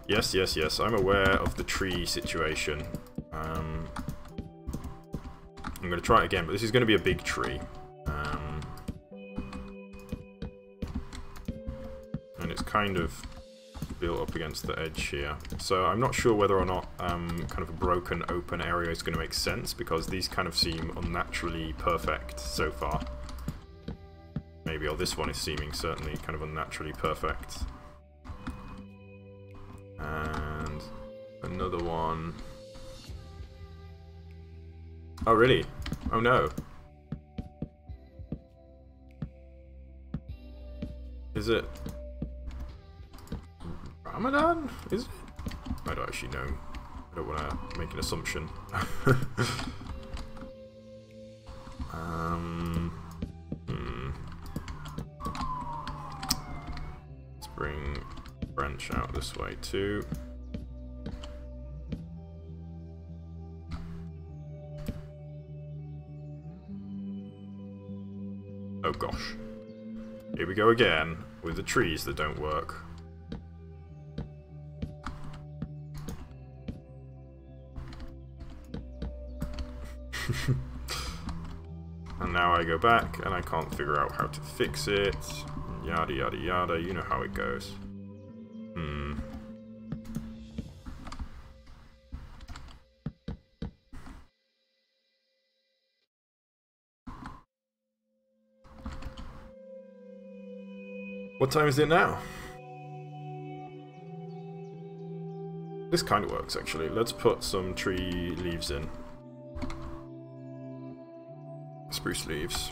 Speaker 1: Yes, yes, yes. I'm aware of the tree situation. I'm going to try it again, but this is going to be a big tree. And it's kind of built up against the edge here. So I'm not sure whether or not kind of a broken open area is going to make sense, because these kind of seem unnaturally perfect so far. Maybe, or this one is seeming certainly kind of unnaturally perfect. And another one. Oh really? Oh no. Is it Ramadan? Is it? I don't actually know. I don't want to make an assumption. Let's bring branch out this way too. Oh gosh. Here we go again with the trees that don't work. And now I go back and I can't figure out how to fix it. Yada yada yada, you know how it goes. What time is it now? This kind of works actually. Let's put some tree leaves in. Spruce leaves.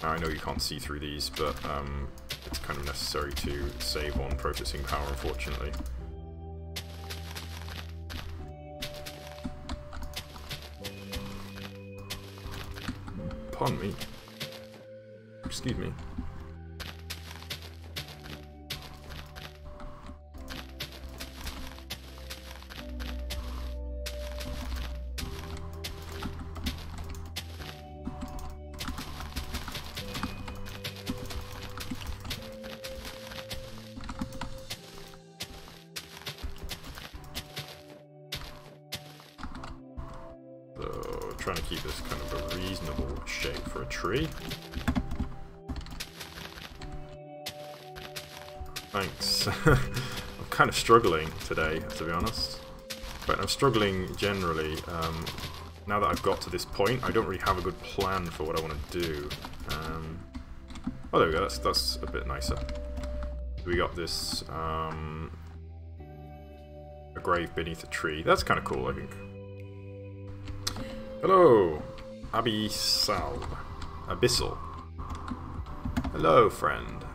Speaker 1: I know you can't see through these, but it's kind of necessary to save on processing power, unfortunately. Pardon me. Excuse me. Trying to keep this kind of a reasonable shape for a tree. Thanks. I'm kind of struggling today, to be honest. But I'm struggling generally. Now that I've got to this point, I don't really have a good plan for what I want to do. Oh, there we go. That's a bit nicer. We got this a grave beneath a tree. That's kind of cool, I think. Hello, Abyssal. Hello, friend.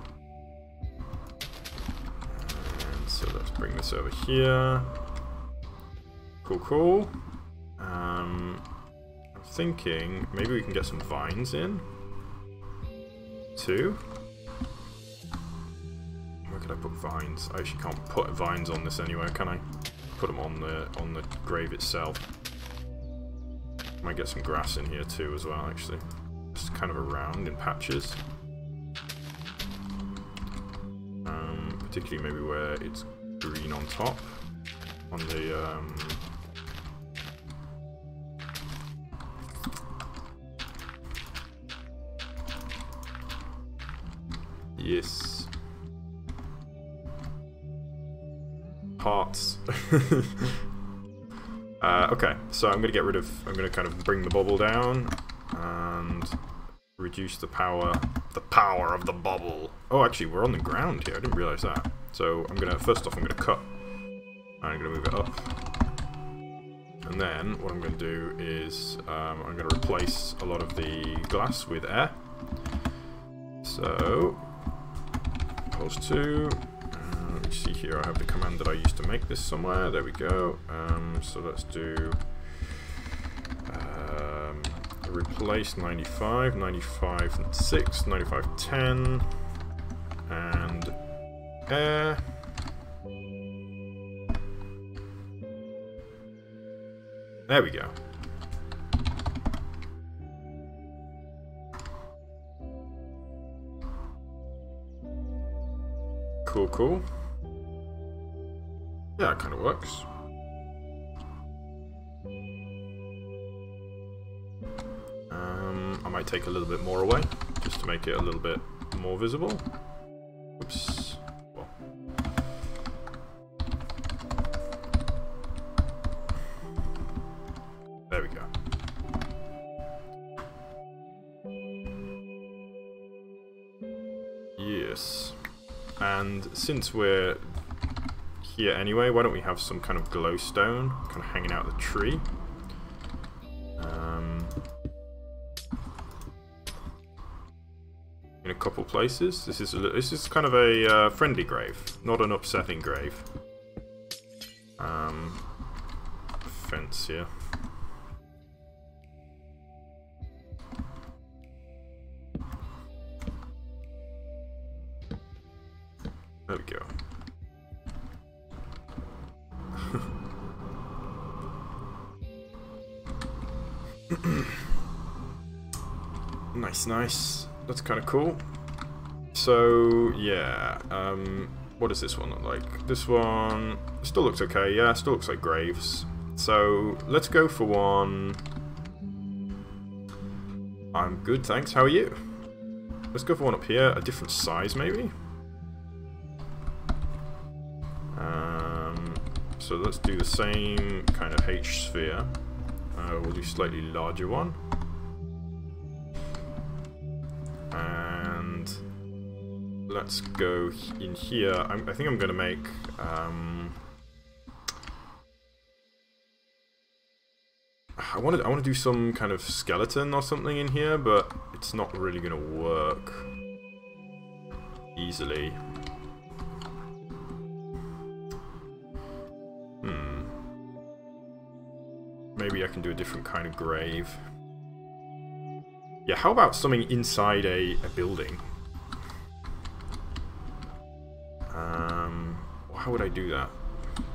Speaker 1: And so let's bring this over here. Cool, cool. I'm thinking maybe we can get some vines in too. Where could I put vines? I actually can't put vines on this anywhere, can I? Put them on the grave itself. Might get some grass in here too as well, actually. Just kind of around in patches. Particularly maybe where it's green on top. On the Yes. Hearts. Okay, so I'm gonna kind of bring the bubble down and reduce the power of the bubble. Oh, actually, we're on the ground here. I didn't realize that. So first off, I'm gonna cut, and I'm gonna move it up, and then what I'm gonna do is I'm gonna replace a lot of the glass with air. So, pulse 2. Let me see here, I have the command that I used to make this somewhere. There we go. So let's do replace 95, 95 and 6, 95, 10, and air. There we go. Cool, cool. Yeah, it kind of works. I might take a little bit more away, just to make it a little bit more visible. Oops. Well. There we go. Yes. And since we're here anyway, why don't we have some kind of glowstone kind of hanging out of the tree? In a couple places. This is kind of a friendly grave, not an upsetting grave. Fence here. There we go. Nice, nice. That's kind of cool. So, yeah. What does this one look like? This one still looks okay. Yeah, still looks like graves. So, let's go for one. I'm good, thanks. How are you? Let's go for one up here. A different size, maybe? So let's do the same kind of H sphere. We'll do a slightly larger one. And let's go in here. I think I'm going to make... I want to do some kind of skeleton or something in here, but it's not really going to work easily. Maybe I can do a different kind of grave. Yeah, how about something inside a building? How would I do that?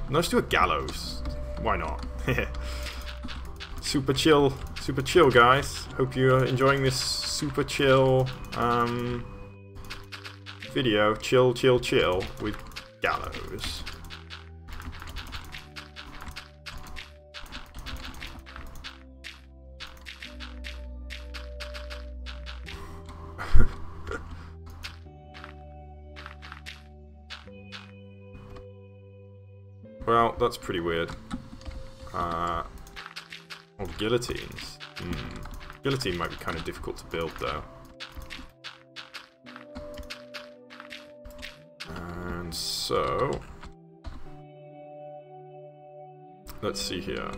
Speaker 1: Let's do a gallows. Why not? Super chill, guys. Hope you're enjoying this super chill video. Chill with gallows. Well, that's pretty weird. Oh, guillotines. Guillotine might be kind of difficult to build, though. And so... let's see here.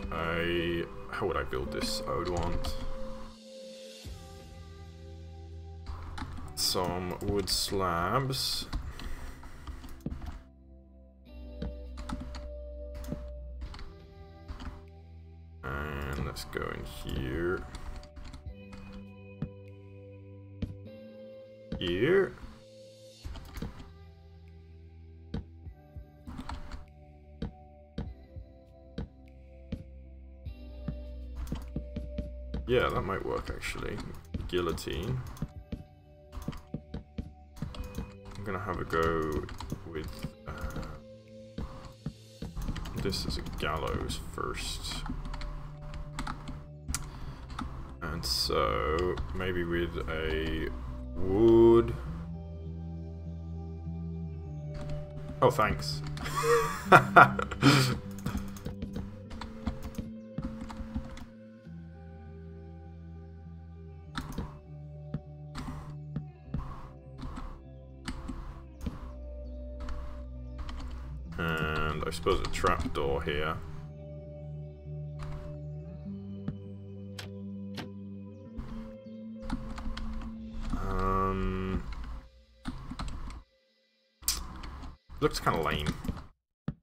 Speaker 1: How would I build this? I would want... some wood slabs. Let's go in here. Here. Yeah, that might work actually. Guillotine. I'm gonna have a go with this as a gallows first. And so, maybe with a wood. Oh, thanks. And I suppose a trapdoor here. Looks kind of lame.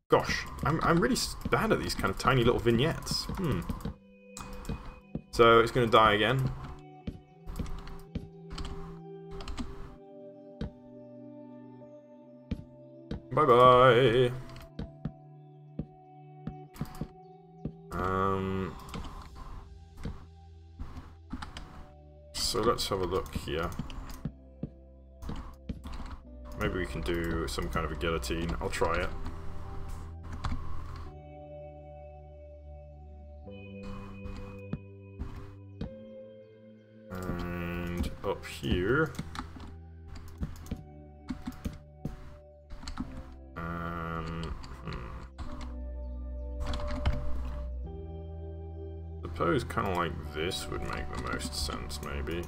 Speaker 1: Gosh, I'm really bad at these kind of tiny little vignettes. So it's going to die again. Bye bye. So let's have a look here. Maybe we can do some kind of a guillotine. I'll try it. And up here. Suppose kind of like this would make the most sense, maybe.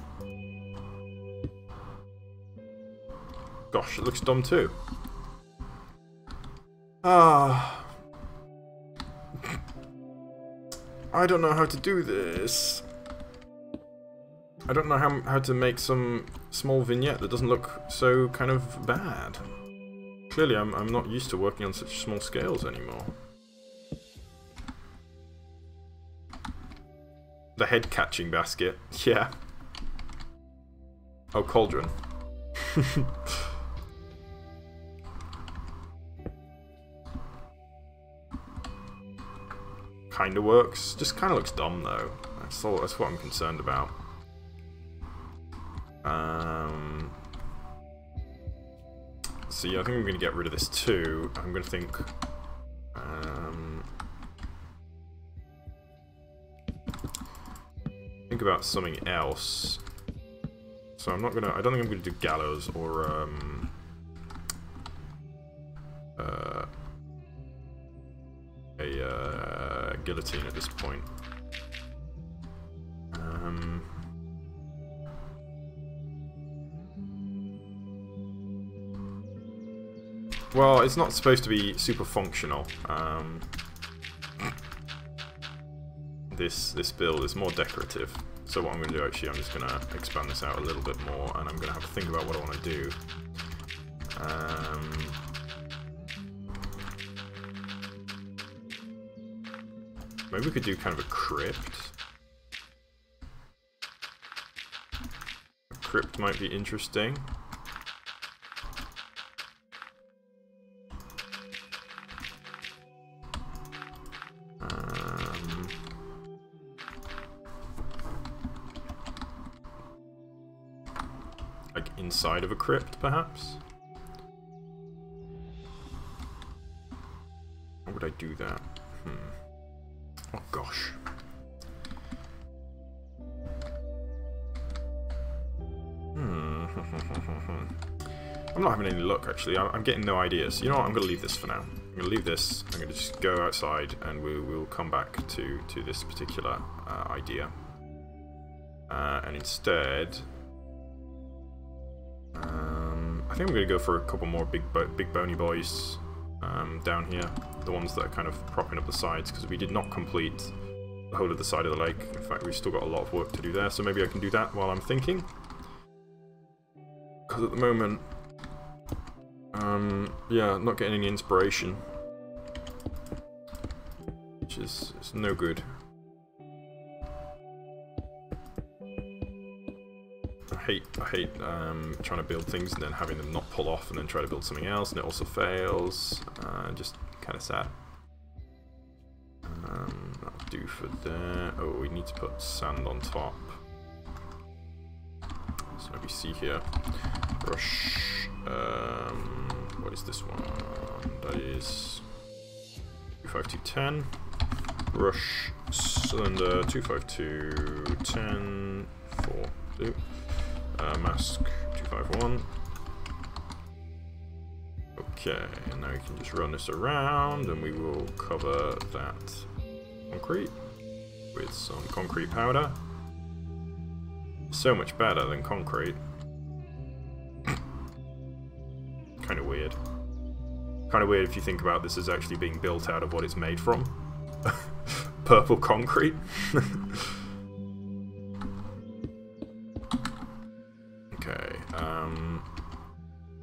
Speaker 1: Gosh, it looks dumb too. I don't know how to do this. I don't know how to make some small vignette that doesn't look so kind of bad. Clearly, I'm not used to working on such small scales anymore. The head catching basket, yeah. Oh, cauldron. Kinda works. Just kinda looks dumb though. That's what I'm concerned about. So yeah, I think I'm gonna get rid of this too. I'm gonna think about something else. So I don't think I'm gonna do gallows or a guillotine at this point. Well, it's not supposed to be super functional. This build is more decorative. So what I'm going to do actually, I'm just going to expand this out a little bit more, and I'm going to have to think about what I want to do. Maybe we could do kind of a crypt. A crypt might be interesting. Inside of a crypt, perhaps? How would I do that? Oh gosh. I'm not having any luck actually. I'm getting no ideas. You know what? I'm going to leave this for now. I'm going to leave this. I'm going to just go outside and we'll come back to this particular idea. And instead, I think I'm going to go for a couple more big bony boys down here. The ones that are kind of propping up the sides, because we did not complete the whole of the side of the lake. In fact, we've still got a lot of work to do there, so maybe I can do that while I'm thinking. Because at the moment, yeah, not getting any inspiration. Which is no good. I hate trying to build things and then having them not pull off and then try to build something else and it also fails. Just kind of sad. That'll do for there. Oh, we need to put sand on top. So let me see here. Brush. What is this one? That is 25210. Brush cylinder 25210 4 2. Mask 251. Ok. Okay, and now we can just run this around, and we will cover that concrete with some concrete powder. So much better than concrete. Kind of weird. Kind of weird if you think about this as actually being built out of what it's made from. Purple concrete. Okay,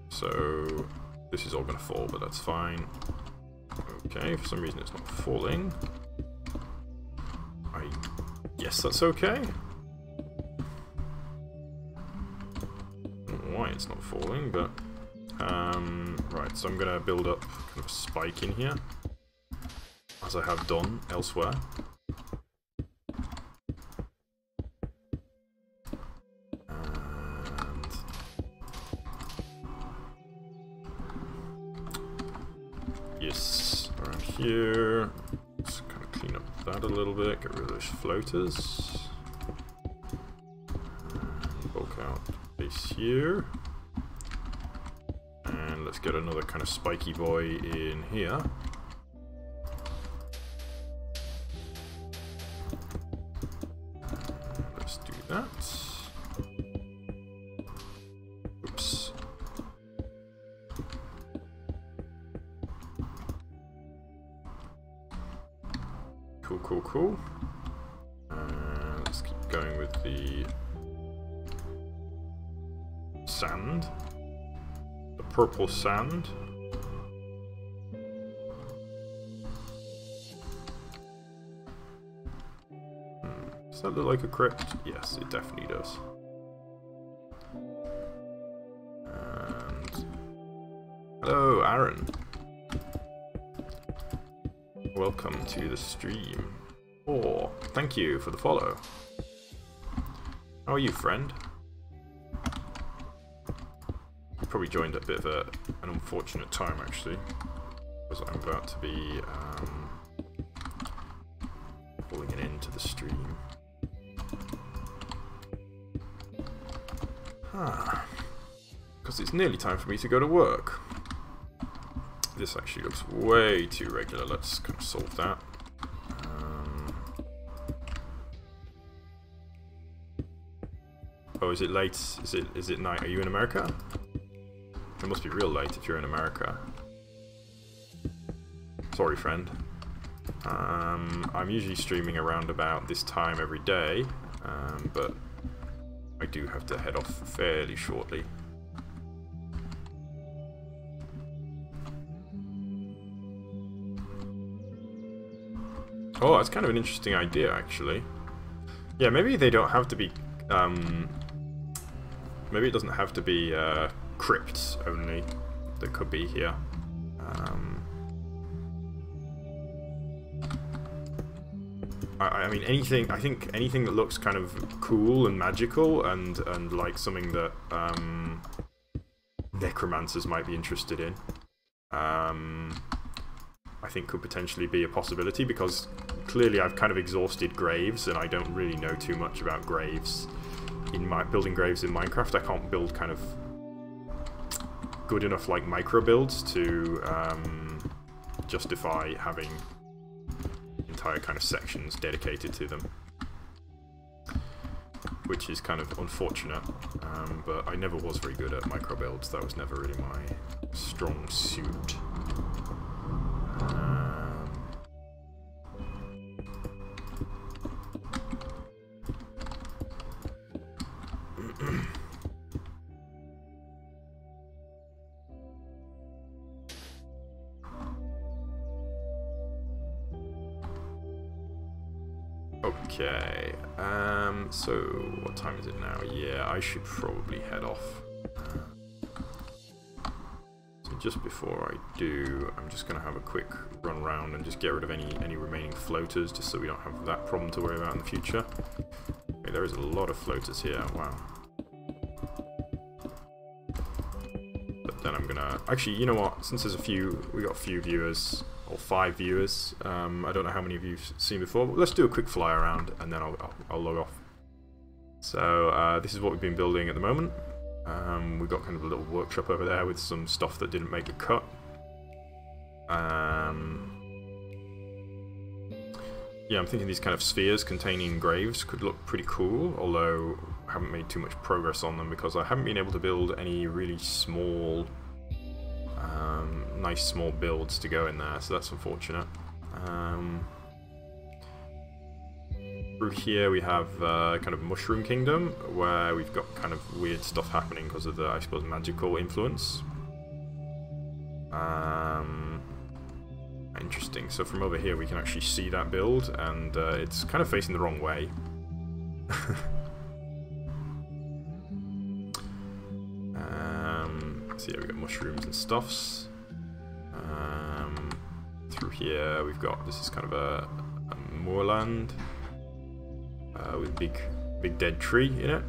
Speaker 1: so this is all going to fall, but that's fine. Okay, for some reason it's not falling. I guess that's okay. I don't know why it's not falling, but right, so I'm going to build up kind of a spike in here, as I have done elsewhere. And yes, around here, let's kind of clean up that a little bit, get rid of those floaters. And bulk out base here. And let's get another kind of spiky boy in here. Let's do that. Oops. Cool, cool, cool. Let's keep going with the sand. The purple sand. Does that look like a crypt? Yes, it definitely does. And hello, Aaron. Welcome to the stream. Oh, thank you for the follow. How are you, friend? You probably joined at a bit of an unfortunate time, actually, because I'm about to be pulling it into the stream. Because it's nearly time for me to go to work. This actually looks way too regular. Let's kind of solve that. Oh, is it late? Is it night? Are you in America? It must be real late if you're in America. Sorry, friend. I'm usually streaming around about this time every day, but I do have to head off fairly shortly. Oh, that's kind of an interesting idea, actually. Yeah, maybe they don't have to be... maybe it doesn't have to be crypts only that could be here. I mean, anything. I think anything that looks kind of cool and magical, and like something that necromancers might be interested in. I think could potentially be a possibility, because clearly I've kind of exhausted graves, and I don't really know too much about graves. In building graves in Minecraft, I can't build kind of good enough like micro builds to justify having entire kind of sections dedicated to them, which is kind of unfortunate. But I never was very good at micro builds. That was never really my strong suit. Okay, so what time is it now? Yeah, I should probably head off. So just before I do, I'm just going to have a quick run around and just get rid of any remaining floaters, just so we don't have that problem to worry about in the future. Okay, there is a lot of floaters here, wow. But then I'm gonna... Actually, you know what, since there's we got a few viewers, or 5 viewers, I don't know how many of you've seen before, but let's do a quick fly around and then I'll log off. So this is what we've been building at the moment. We've got kind of a little workshop over there with some stuff that didn't make a cut. Yeah, I'm thinking these kind of spheres containing graves could look pretty cool, although I haven't made too much progress on them because I haven't been able to build any really small, nice small builds to go in there, so that's unfortunate. Through here we have kind of Mushroom Kingdom, where we've got kind of weird stuff happening because of the, I suppose, magical influence. Interesting. So from over here we can actually see that build, and it's kind of facing the wrong way. So yeah, we've got mushrooms and stuffs. Through here we've got, this is kind of a moorland with a big dead tree in it,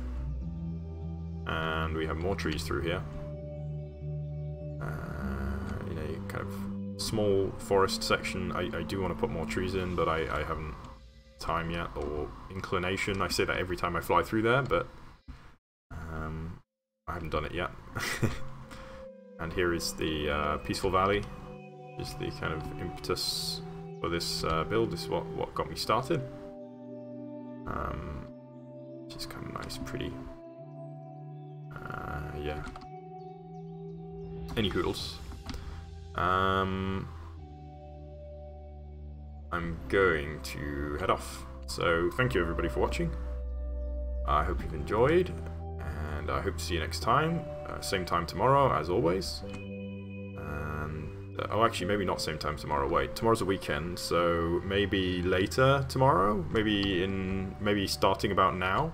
Speaker 1: and we have more trees through here. You know, kind of small forest section. I do want to put more trees in, but I haven't time yet or inclination. I say that every time I fly through there, but I haven't done it yet. And here is the Peaceful Valley. Is the kind of impetus for this build. This is what got me started. Which is kind of nice, pretty. Yeah. Any hoodles. I'm going to head off. So thank you everybody for watching. I hope you've enjoyed, and I hope to see you next time. Same time tomorrow, as always. And oh, actually, maybe not same time tomorrow. Wait, tomorrow's a weekend, so maybe later tomorrow. Maybe starting about now.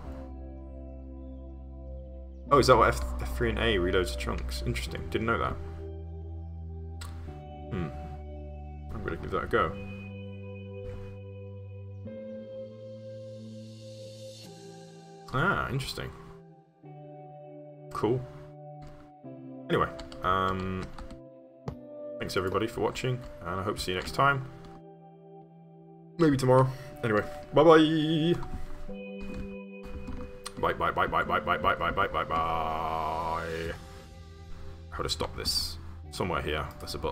Speaker 1: Oh, is that what F3 and A reloads chunks? Interesting. Didn't know that. I'm gonna give that a go. Ah, interesting. Cool. Anyway, thanks everybody for watching, and I hope to see you next time. Maybe tomorrow. Anyway, bye-bye! Bye. How to stop this? Somewhere here. There's a button.